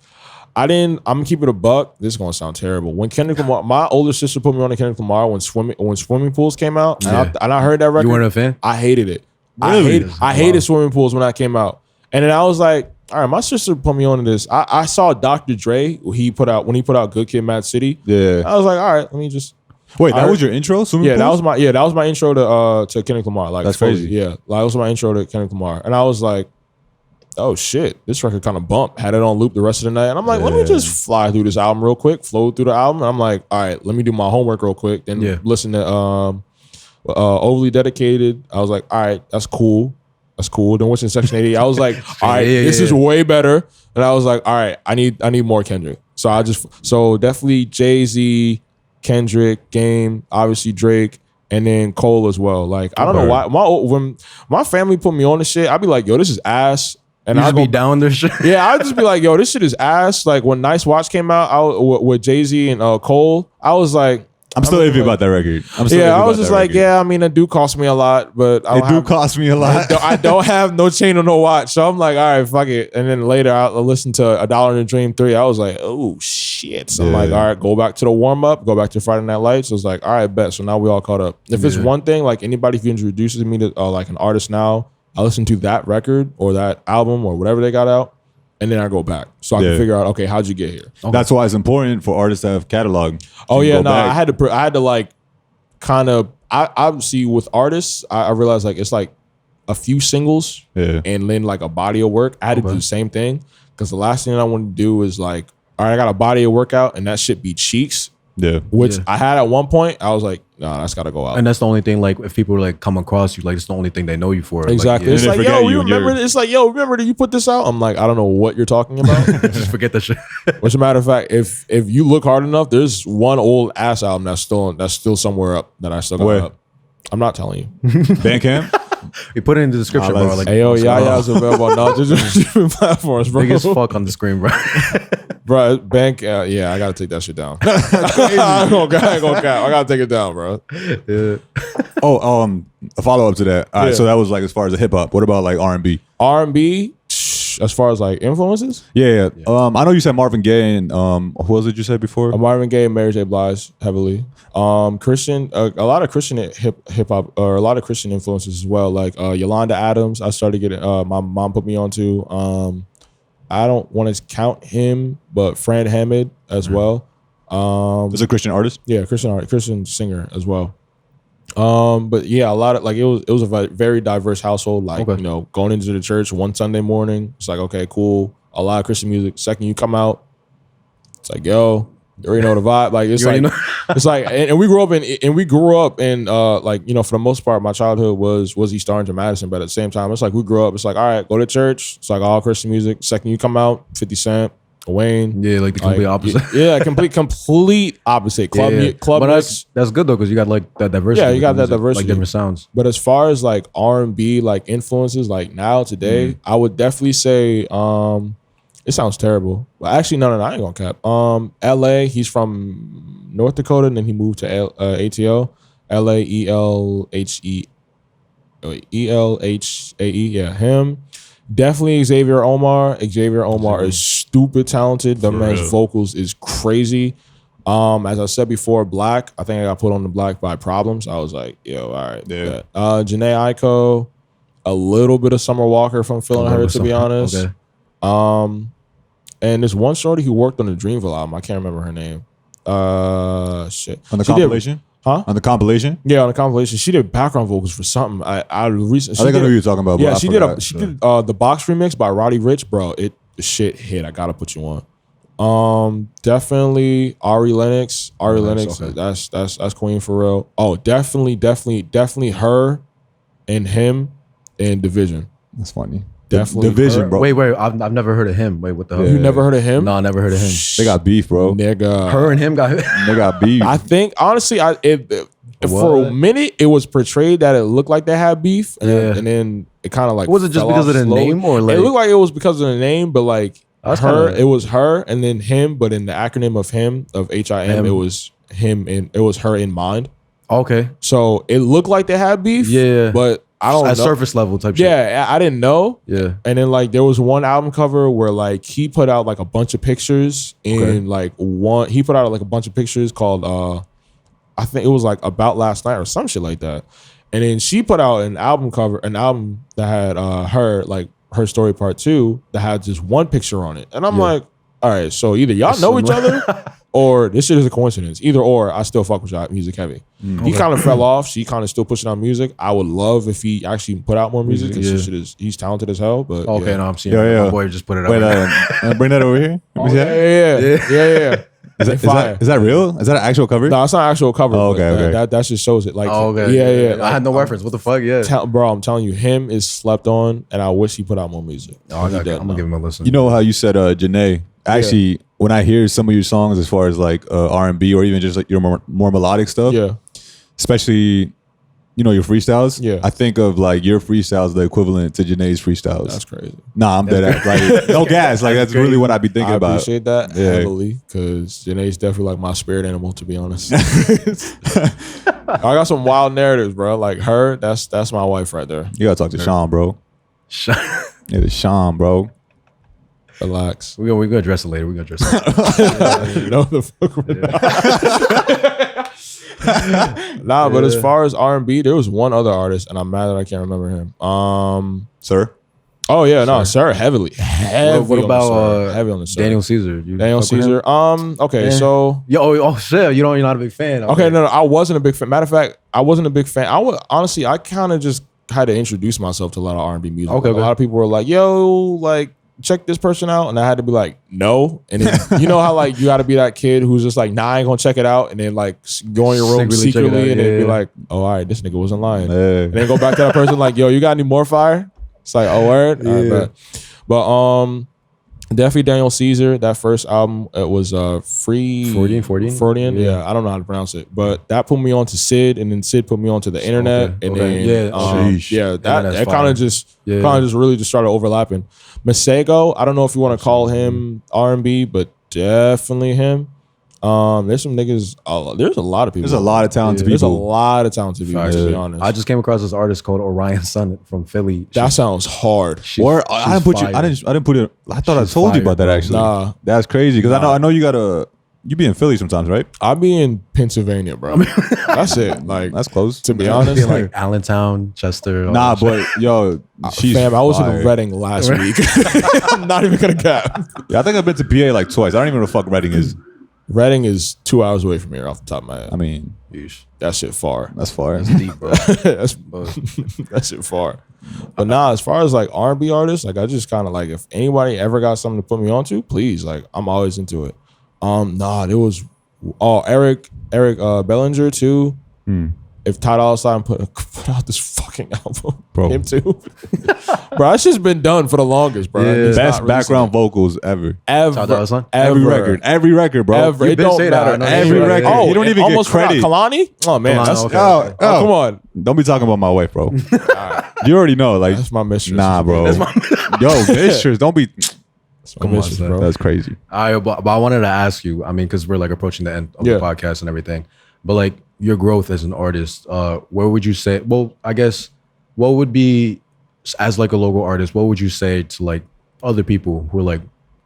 I'm gonna keep it a buck. This is gonna sound terrible. When Kendrick Lamar, my older sister put me on to Kendrick Lamar when swimming pools came out, and I heard that record. You weren't a fan? I hated it. Really? I hated swimming pools when that came out, and then I was like, all right, my sister put me on to this. I saw Dr. Dre when he put out Good Kid, Mad City. Yeah, I was like, all right, let me just. Wait, that was your intro? Swimming pools? That was my intro to Kendrick Lamar. Like that's crazy. Yeah, like that was my intro to Kendrick Lamar, and I was like, oh shit, this record kind of bumped. Had it on loop the rest of the night. And I'm like, let me just fly through this album real quick, flow through the album. And I'm like, all right, let me do my homework real quick. Then listen to Overly Dedicated. I was like, all right, that's cool. Then what's in Section 80? I was like, all right, this is way better. And I was like, all right, I need more Kendrick. So definitely Jay-Z, Kendrick, Game, obviously Drake, and then Cole as well. Like, I don't know why. When my family put me on this shit, I'd be like, yo, this is ass. And I'd be down their shit. Yeah, I'd just be like, yo, this shit is ass. Like when Nice Watch came out with Jay-Z and Cole, I was like, I'm still iffy about that record. I was just like, I mean, it do cost me a lot, but cost me a lot. I don't have no chain or no watch, so I'm like, all right, fuck it. And then later I listened to A Dollar in a Dream 3. I was like, oh shit. So I'm like, all right, go back to the warm up, go back to Friday Night Lights. I was like, all right, bet. So now we all caught up. If it's one thing, like anybody who introduces me to like an artist now, I listen to that record or that album or whatever they got out, and then I go back so I can figure out, okay, how'd you get here? Okay. That's why it's important for artists to have catalog. Oh yeah, no, I had to like kind of. I obviously with artists, I realized like it's like a few singles and then like a body of work. I had to do the same thing because the last thing I want to do is like, all right, I got a body of work out and that shit be Cheeks. Yeah, which I had at one point. I was like, no, that's got to go out. And that's the only thing. Like, if people like come across you, like it's the only thing they know you for. Exactly. Like, it's like, yo, remember? It's like, yo, remember? Did you put this out? I'm like, I don't know what you're talking about. Just forget that shit. Which, a matter of fact, if you look hard enough, there's one old ass album that's still somewhere up that I still got up. I'm not telling you. Bandcamp. You put it in the description, bro. Like, hey, yo, Yaya's available on all digital platforms, bro. Biggest fuck on the screen, bro. Bro, bank, I gotta take that shit down. I ain't gonna cap. I gotta take it down, bro. Yeah. A follow up to that. All right, so that was like as far as the hip hop. What about like R&B? R&B, as far as like influences? Yeah. I know you said Marvin Gaye and who else did you say before? Marvin Gaye and Mary J. Blige heavily. Christian, a lot of Christian hip hop, or a lot of Christian influences as well. Like Yolanda Adams, I started getting. My mom put me onto. I don't want to count him, but Fran Hammond as well. Is a Christian artist? Yeah, Christian singer as well. But yeah, a lot of like it was a very diverse household. Like going into the church one Sunday morning, it's like okay, cool. A lot of Christian music. Second you come out, it's like yo, you already know the vibe. Like it's like and we grew up in like for the most part my childhood was East Orange and Madison, but at the same time it's like we grew up. It's like all right, go to church. It's like all Christian music. Second you come out, 50 Cent, Wayne. Yeah, like the complete opposite. Yeah, complete opposite. Club but that's good though because you got like that diversity. Yeah, you got that diversity, like different sounds. But as far as like R&B like influences, like now today, I would definitely say it sounds terrible. Well, actually, no, I ain't gonna cap. LA, he's from North Dakota, and then he moved to ATO. LA, ELHAE. Yeah, him. Definitely Xavier Omar. Xavier Omar is stupid talented. The man's vocals is crazy. As I said before, Black. I think I got put on the Black by Problems. I was like, yo, all right. Yeah. Janae Aiko. A little bit of Summer Walker from Feeling Her, to be honest. Okay. And there's one shorty who worked on the Dreamville album. I can't remember her name. Shit. On the compilation? Huh? On the compilation? Yeah, on the compilation. She did background vocals for something. I recently. I think I know who you're talking about. Yeah, she did the box remix by Roddy Ricch, bro. The shit hit. I gotta put you on. Definitely Ari Lennox. Lennox. Okay. That's queen for real. Oh, definitely her and him and Division. That's funny. Definitely Division, her. bro. Wait, I've never heard of him. Wait, what the hell? You never heard of him? No, I never heard of him. They got beef, bro. Nigga. Her and him got They got beef. I think honestly, for a minute it was portrayed that it looked like they had beef, and then it kind of like was it just because of the name or like it looked like it was because of the name, but like it was her and then him, but in the acronym of him of HIM, it was him and it was her in mind. Okay, so it looked like they had beef. Yeah, but I don't know. Surface level type shit. Yeah, I didn't know. Yeah. And then like there was one album cover where like he put out like a bunch of pictures he put out like a bunch of pictures called I think it was like About Last Night or some shit like that. And then she put out an album that had her story part 2 that had just one picture on it. And I'm like, all right, so either y'all know each other or this shit is a coincidence. Either or, I still fuck with y'all music heavy. He kind of fell off. She kind of still pushing out music. I would love if he actually put out more music because he's talented as hell. But no, I'm seeing my boy just put it out. Bring that over here. Yeah. Is that real? Is that an actual cover? No, it's not an actual cover. Oh, okay. That just shows it. Like, Yeah. Like, I had no reference. What the fuck? Yeah, bro, I'm telling you, him is slept on, and I wish he put out more music. I'm gonna give him a listen. You know how you said Janae? Actually, when I hear some of your songs, as far as like R&B or even just like your more melodic stuff, especially your freestyles, I think of like your freestyles the equivalent to Janae's freestyles. That's crazy. Nah, I'm dead ass. Like no gas. Like that's really what I be thinking about. I appreciate that heavily because Janae's definitely like my spirit animal, to be honest. I got some wild narratives, bro. Like her, that's my wife right there. You gotta talk to Sean, bro. Sean, bro. Relax. We're gonna address it later. We're gonna address it. You know the fuck. Nah, but as far as R&B, there was one other artist, and I'm mad that I can't remember him. Sir? Oh yeah, no, Sir, heavily. What about heavy on the Sir. Daniel Caesar? Daniel Caesar. Okay, so shit, you're not a big fan. Okay, no, I wasn't a big fan. Matter of fact, I wasn't a big fan. I kind of just had to introduce myself to a lot of R&B music. Okay, a lot of people were like, "Yo, like." Check this person out, and I had to be like, no. And then, you know how like you got to be that kid who's just like, nah, I ain't gonna check it out, and then like go in your room secretly and then be like, oh, all right, this nigga wasn't lying. And then go back to that person like, yo, you got any more fire? It's like, oh, word. All right, but definitely Daniel Caesar. That first album, it was Freudian. Yeah, I don't know how to pronounce it, but that put me on to Sid, and then Sid put me on to the internet, and then that kind of just really just started overlapping. Masego, I don't know if you want to call him R&B, but definitely him. There's some niggas. There's a lot of people. There's a lot of talented people. There's a lot of talented people. To be honest, I just came across this artist called Orion Sun from Philly. That sounds hard. I didn't put you. I didn't put it. I thought I told you about that actually. Nah, that's crazy because I know you gotta. You be in Philly sometimes, right? I be in Pennsylvania, bro. That's it. Like that's close. To be honest, like Allentown, Chester. Nah, but yo, fam, I was in Reading last week. I'm not even gonna cap. Yeah, I think I've been to PA like twice. I don't even know what the fuck Reading is. Reading is 2 hours away from here, off the top of my head. I mean, that shit far. That's far. That's deep, bro. That shit far. But nah, as far as like R&B artists, like I just kind of like if anybody ever got something to put me onto, please, like I'm always into it. There was Eric Bellinger too. If Ty Dolla $ign put out this fucking album, bro, him too, bro, that's just been done for the longest, bro. Yeah. Best background vocals ever. Every record, bro. Ever. It don't matter. Every record. Oh, you don't even get credit. Kalani? Oh man, Kalani, come on. Don't be talking about my wife, bro. You already know, like that's my mistress. Nah, bro. Yo, mistress, don't be. Come on, bro. That's crazy. All right, but I wanted to ask you. I mean, because we're like approaching the end of the podcast and everything. But like your growth as an artist, where would you say? Well, I guess what would be as like a local artist? What would you say to like other people who are like,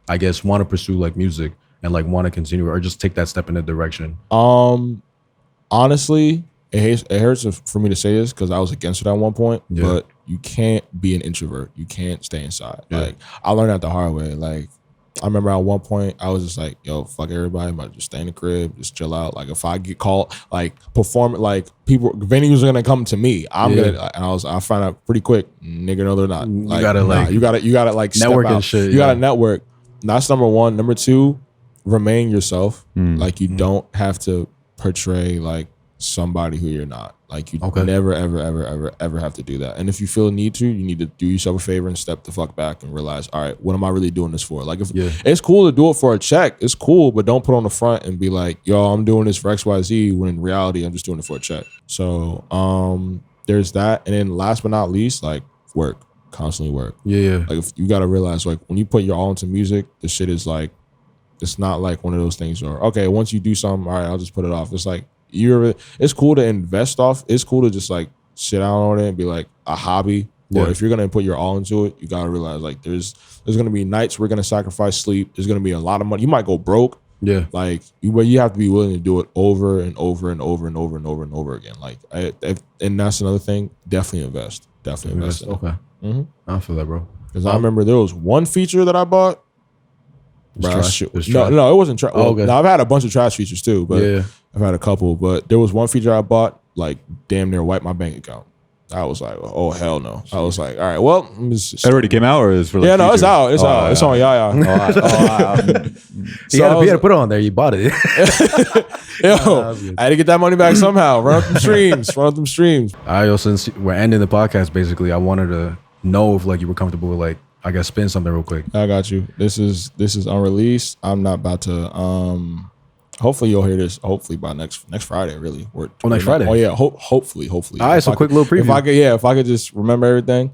I guess, want to pursue like music and like want to continue or just take that step in that direction? Honestly, it hurts for me to say this because I was against it at one point, but you can't be an introvert. You can't stay inside. Like I learned that the hard way. Like I remember at one point I was just like, yo, fuck everybody, I'm about to just stay in the crib, just chill out. Like if I get called, like perform, like people, venues are gonna come to me. I'm gonna, and I find out pretty quick, nigga, no, they're not. Like, you gotta like network step out. and shit. You gotta network. That's number one. Number two, remain yourself. Like you don't have to portray like somebody who you're not. Like you never, ever have to do that. And if you feel a need to, you need to do yourself a favor and step the fuck back and realize, all right, what am I really doing this for? Like if it's cool to do it for a check, it's cool, but don't put on the front and be like, yo, I'm doing this for XYZ, when in reality, I'm just doing it for a check. So there's that. And then last but not least, like work, constantly work. Like if you got to realize, like when you put your all into music, the shit is like, it's not like one of those things where, okay, once you do something, all right, I'll just put it off. It's like, it's cool to invest off. It's cool to just like sit down on it and be like a hobby. Or if you're gonna put your all into it, you gotta realize like there's gonna be nights we're gonna sacrifice sleep. There's gonna be a lot of money. You might go broke. Like you have to be willing to do it over and over and over and over and over and over again. Like and that's another thing. Definitely invest. Definitely invest. Okay. I feel that, bro. Because I remember there was one feature that I bought. No, it wasn't trash. Okay. No, I've had a bunch of trash features too, but I've had a couple. But there was one feature I bought, like damn near wiped my bank account. I was like, oh hell no. I was like, all right, well, it already came out, or is for like no, it's out. It's out. It's on Yaya. You had to put it on there. You bought it. I had to get that money back somehow. Run up them streams. All right, yo, since we're ending the podcast, basically, I wanted to know if like you were comfortable with like, I gotta spin something real quick. I got you. This is unreleased. I'm not about to. Hopefully you'll hear this. Hopefully by next Friday. Really. Next Friday. Oh yeah. Hopefully. All right. So quick little preview. If I could just remember everything.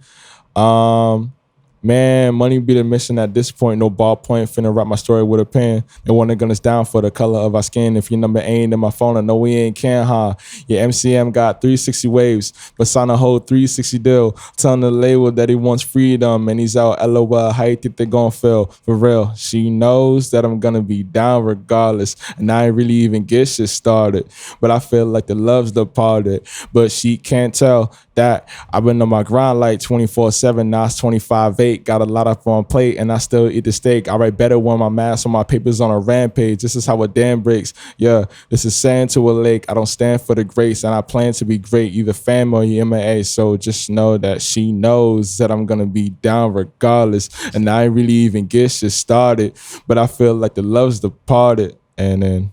Man, money be the mission at this point. No ballpoint, finna write my story with a pen. They want to gun us down for the color of our skin. If your number ain't in my phone, I know we ain't can, huh? Your MCM got 360 waves, but sign a whole 360 deal. Telling the label that he wants freedom and he's out. LOL, how you think they gon' feel? For real, she knows that I'm gonna be down regardless. And I ain't really even get shit started. But I feel like the love's departed. But she can't tell that I've been on my grind like 24/7. Now it's 25/8. Got a lot up on plate and I still eat the steak. I write better when my mask on my papers on a rampage. This is how a dam breaks. Yeah, this is sand to a lake. I don't stand for the grace and I plan to be great, either fam or MMA. So just know that she knows that I'm gonna be down regardless. And I ain't really even get shit started. But I feel like the love's departed. And then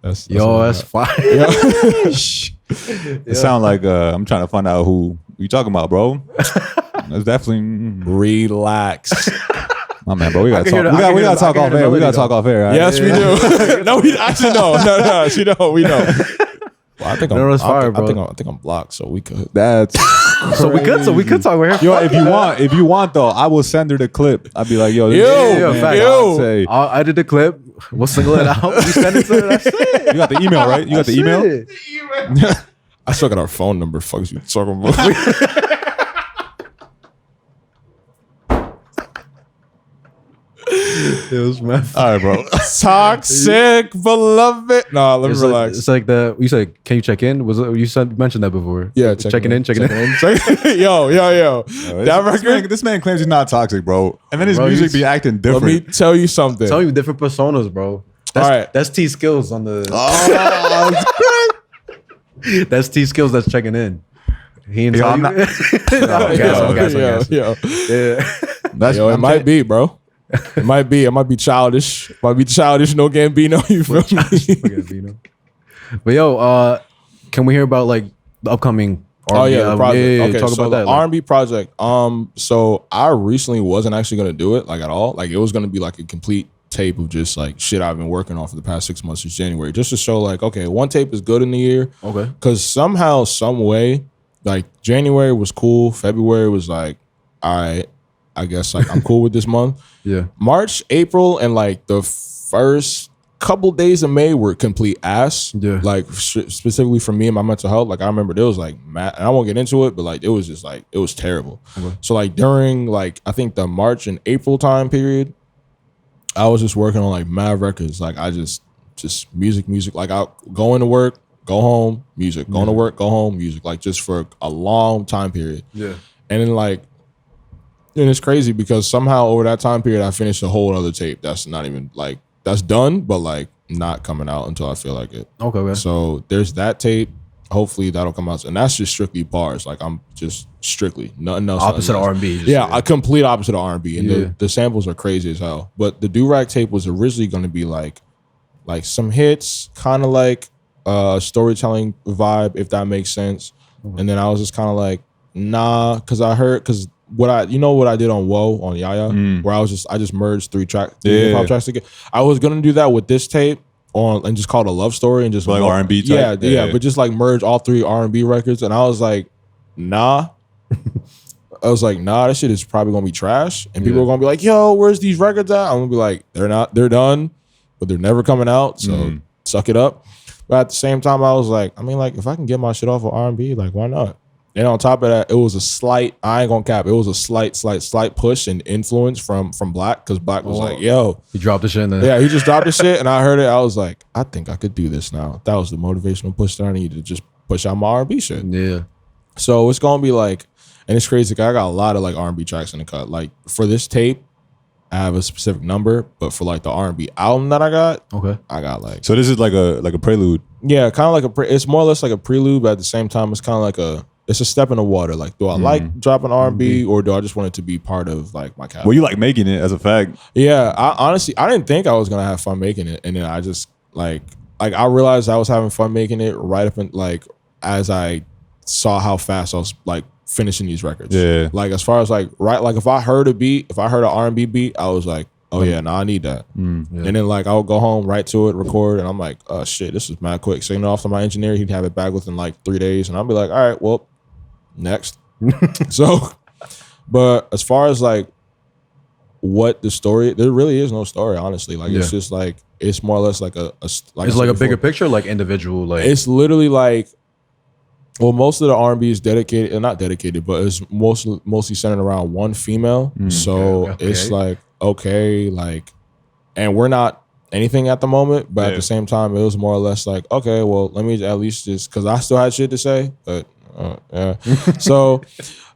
that's fire. It sounds like I'm trying to find out who you talking about, bro. That's definitely relax. My man, bro, we gotta talk. We gotta talk off air. We gotta talk off air. Right? Yes, we do. No, we actually no. She know. We know. Well, I think I'm blocked, so we could. So we could talk right here. Yo, if you want though, I will send her the clip. I'll be like, yo, I did the clip. We'll single it out. We send it to her. That's it. You got the email, right? You got the email. I still got our phone number. Fuck you talking about. It was my all right, bro. Toxic beloved. No, let me relax. It's like you said, can you check in? You mentioned that before. Yeah, checking in. Yo. That record. This man claims he's not toxic, bro. And then his music be acting different. Let me tell you something. Tell you different personas, bro. All right. That's T Skills on the. That's T Skills that's checking in. He ain't Yeah. It might be, bro. It might be childish. No Gambino, you feel me? But yo, can we hear about like the upcoming R&B the project. Okay, talk so about that. The R&B project. So I recently wasn't actually gonna do it like at all. Like it was gonna be like a complete tape of just like shit I've been working on for the past 6 months since January, just to show like, okay, one tape is good in the year. Okay. Because somehow, some way, like January was cool. February was like, all right, I guess like I'm cool with this month. Yeah. March, April, and like the first couple days of May were complete ass. Yeah. Like specifically for me and my mental health. Like I remember there was like and I won't get into it, but like it was just like it was terrible. Okay. So like during like I think the March and April time period, I was just working on like mad records. Like I just music. Like I'll go into work, go home, music. Going to work, go home, music. Like just for a long time period. Yeah. And then like And it's crazy because somehow over that time period, I finished a whole other tape that's not even like, that's done, but like not coming out until I feel like it. Okay, man. So there's that tape. Hopefully that'll come out. And that's just strictly bars. Like I'm just strictly nothing else. Opposite of R&B. Yeah, a complete opposite of R&B. And the samples are crazy as hell. But the Durag tape was originally going to be like some hits, kind of like a storytelling vibe, if that makes sense. And then I was just kind of like, nah, because what I did on Whoa on Yaya, where I just merged three hip hop tracks together. I was gonna do that with this tape and just call it a love story and just like R&B type. Yeah, but just like merge all three R&B records. And I was like, nah. That shit is probably gonna be trash. And people are gonna be like, yo, where's these records at? I'm gonna be like, they're done, but they're never coming out. So suck it up. But at the same time, I was like, I mean, like, if I can get my shit off of R&B, like, why not? And on top of that, it was a slight, I ain't gonna cap, it was a slight push and influence from Black, because Black was like, yo. He dropped the shit in there. Yeah, he just dropped the shit, and I heard it. I was like, I think I could do this now. That was the motivational push that I needed to just push out my R&B shit. Yeah. So it's gonna be like, and it's crazy, I got a lot of like R&B tracks in the cut. Like for this tape, I have a specific number, but for like the R&B album that I got, I got like. So this is like a prelude. Yeah, kind of like it's more or less like a prelude, but at the same time, it's kind of like it's a step in the water. Like, do I like dropping R&B or do I just want it to be part of like my catalog? Well, you like making it as a fact. Yeah, I didn't think I was gonna have fun making it, and then I just like I realized I was having fun making it right up in like as I saw how fast I was like finishing these records. Yeah, like as far as like if I heard an R&B beat, I was like, oh yeah, I need that. And then like I would go home, write to it, record, and I'm like, oh shit, this is mad quick. Send it off to my engineer, he'd have it back within like 3 days, and I'll be like, all right, well, next. So, but as far as like what the story, there really is no story, honestly. Like it's just like it's more or less like it's like a bigger picture, like individual, like it's literally like. Well, most of the R&B is dedicated, not dedicated, but it's mostly centered around one female. So it's like, okay, like, and we're not anything at the moment, but at the same time, it was more or less like, okay, well, let me at least just, because I still had shit to say, but yeah. So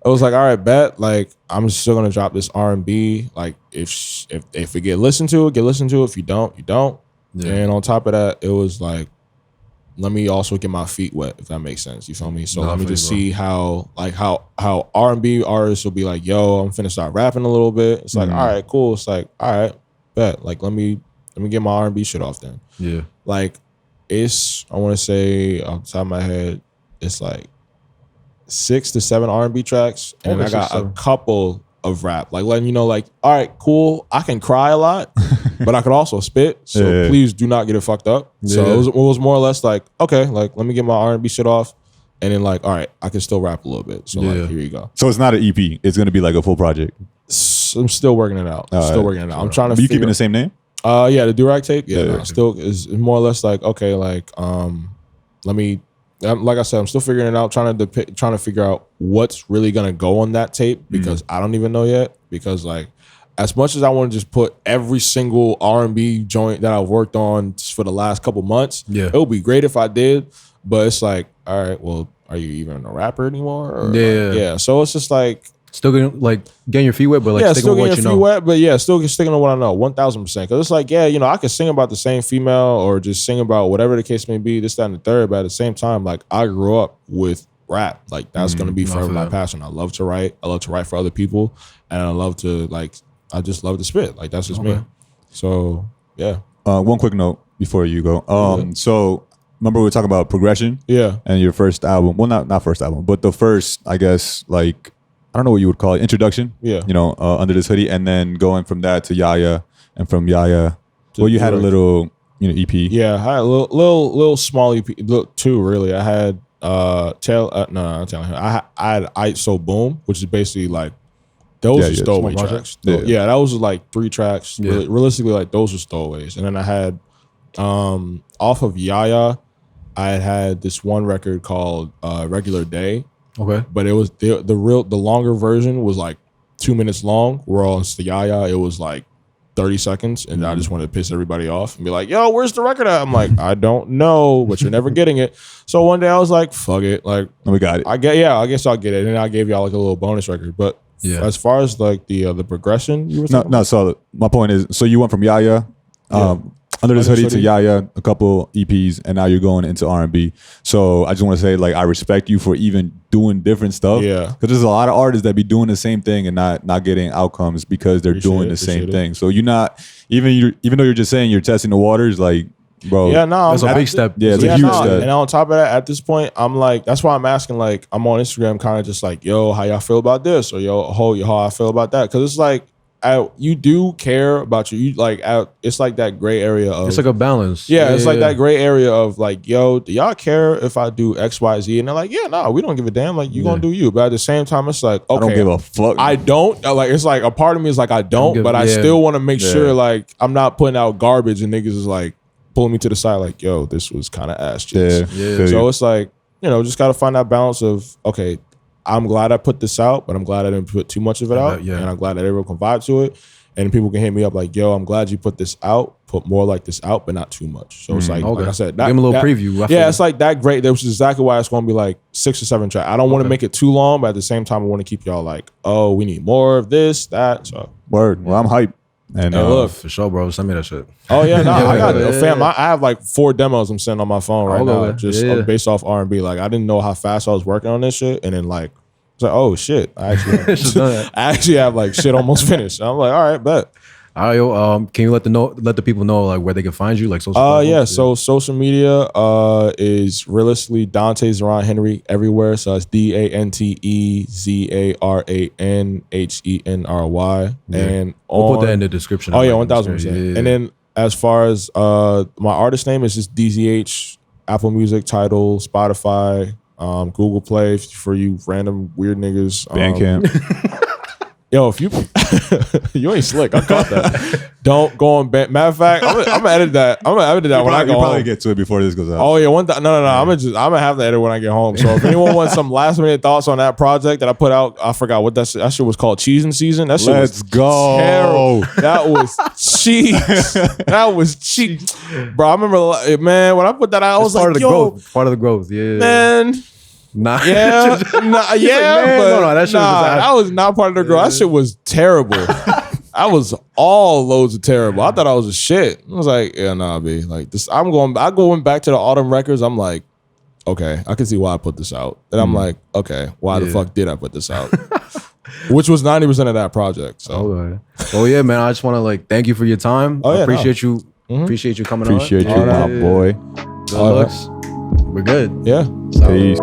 I was like, all right, bet, like, I'm still gonna drop this R&B. Like, if it get listened to, it get listened to. If you don't, you don't. Yeah. And on top of that, it was like, let me also get my feet wet, if that makes sense. You feel me? So let me just see how R&B artists will be like, yo, I'm finna start rapping a little bit. It's like, all right, cool. It's like, all right, bet. Like, let me get my R&B shit off then. Yeah. Like, I want to say off the top of my head, it's like 6 to 7 R&B tracks, and I got a couple of rap, like letting you know, like, all right, cool, I can cry a lot, but I could also spit. So please do not get it fucked up. So it was more or less like, okay, like let me get my R&B shit off, and then like, all right, I can still rap a little bit. So like, here you go. So it's not an EP. It's gonna be like a full project. I'm still working it out. I'm trying to. But you keeping the same name? Yeah, the Durag Tape. Yeah, still is more or less like, okay, like let me. Like I said, I'm still figuring it out, trying to figure out what's really gonna go on that tape, because I don't even know yet. Because like, as much as I want to just put every single R&B joint that I've worked on for the last couple months, it would be great if I did. But it's like, all right, well, are you even a rapper anymore? Or, so it's just like still getting your feet wet, but like sticking with what you know. Wet, but still sticking to what I know, 1000%. Because it's like, I could sing about the same female or just sing about whatever the case may be, this, that, and the third. But at the same time, like I grew up with rap. Like that's gonna be forever my passion. I love to write. I love to write for other people, and I just love to spit. Like that's just me. So yeah. One quick note before you go. So remember we were talking about progression? Yeah. And your first album. Well, not first album, but the first, I guess, like, I don't know what you would call it, introduction. Yeah. Under this hoodie, and then going from that to Yaya, and from Yaya, you had a little, EP. Yeah, I had a little small EP, two really. I had I had I So Boom, which is basically like those are stowaway tracks. Yeah, that was like 3 tracks. Yeah. Realistically, like those were stowaways. And then I had off of Yaya, I had this one record called Regular Day. Okay. But it was the longer version was like 2 minutes long, whereas the Yaya, it was like 30 seconds, and I just wanted to piss everybody off and be like, yo, where's the record at? I'm like, I don't know, but you're never getting it. So one day I was like, fuck it. Like, we got it. I guess I'll get it. And then I gave y'all like a little bonus record. But as far as like the progression, you were no. So my point is, so you went from Yaya, Under This Hoodie to Yaya, a couple EPs, and now you're going into R&B. So I just want to say, like, I respect you for even doing different stuff. Yeah, because there's a lot of artists that be doing the same thing and not getting outcomes because they're doing the same thing. So you're not even though you're just saying you're testing the waters, like. Bro, that's a big step. Yeah, it's a huge step. And on top of that, at this point, I'm like, that's why I'm asking. Like, I'm on Instagram, kind of just like, yo, how y'all feel about this, or yo, how I feel about that, because it's like, you do care about you like, it's like that gray area of. It's like a balance. Yeah, it's like that gray area of like, yo, do y'all care if I do X, Y, Z? And they're like, yeah, no, we don't give a damn. Like, you gonna do you, but at the same time, it's like, okay, I don't give a fuck. I don't like. It's like a part of me is like, I don't, but I still want to make sure like I'm not putting out garbage and niggas is like. Pulling me to the side like, yo, this was kind of ass cheeks. Yeah. So it's like, just got to find that balance of, okay, I'm glad I put this out, but I'm glad I didn't put too much of it out. And I'm glad that everyone can vibe to it. And people can hit me up like, yo, I'm glad you put this out, put more like this out, but not too much. So it's like I said, give them a little preview. It's like that great. Which is exactly why it's going to be like 6 or 7 tracks. I don't want to make it too long, but at the same time, I want to keep y'all like, oh, we need more of this, that. So word. Well, I'm hyped. And look, for sure, bro. Send me that shit. Oh yeah, no, I got it. Fam, I have like 4 demos I'm sending on my phone right now, just based off R&B. Like, I didn't know how fast I was working on this shit, and then like, it's like, oh shit, I actually have like shit almost finished. And I'm like, all right, bet. All right, yo, can you let the people know like where they can find you, like social platforms? So social media is realistically Dante Zaran Henry everywhere. So it's DanteZaranHenry. And we'll put that in the description. Oh yeah, 1000%. And then as far as my artist name is just DZH, Apple Music, Tidal, Spotify, Google Play for you random weird niggas. Bandcamp. Yo, if you you ain't slick, I caught that. Don't go on. Matter of fact, I'm gonna edit that. I'm gonna edit that when I go home. Probably get to it before this goes out. Oh yeah, no. I'm gonna have the edit when I get home. So if anyone wants some last minute thoughts on that project that I put out, I forgot what that shit was called. Cheesin season. That shit was terrible. That was cheese. That was cheap, bro. I remember, man, when I put that out, I was like, part of the growth, yeah, man. Nah. Yeah, but that was not part of the growth. That shit was terrible. I was all loads of terrible. I thought I was a shit. I was like, yeah, nah, B. Like this, I going back to the autumn records. I'm like, okay, I can see why I put this out. And I'm like, okay, why the fuck did I put this out? Which was 90% of that project. So, well, yeah, man. I just want to like thank you for your time. I appreciate you. Appreciate you coming on. Appreciate you, my boy. Good looks. We're good. Yeah. Peace.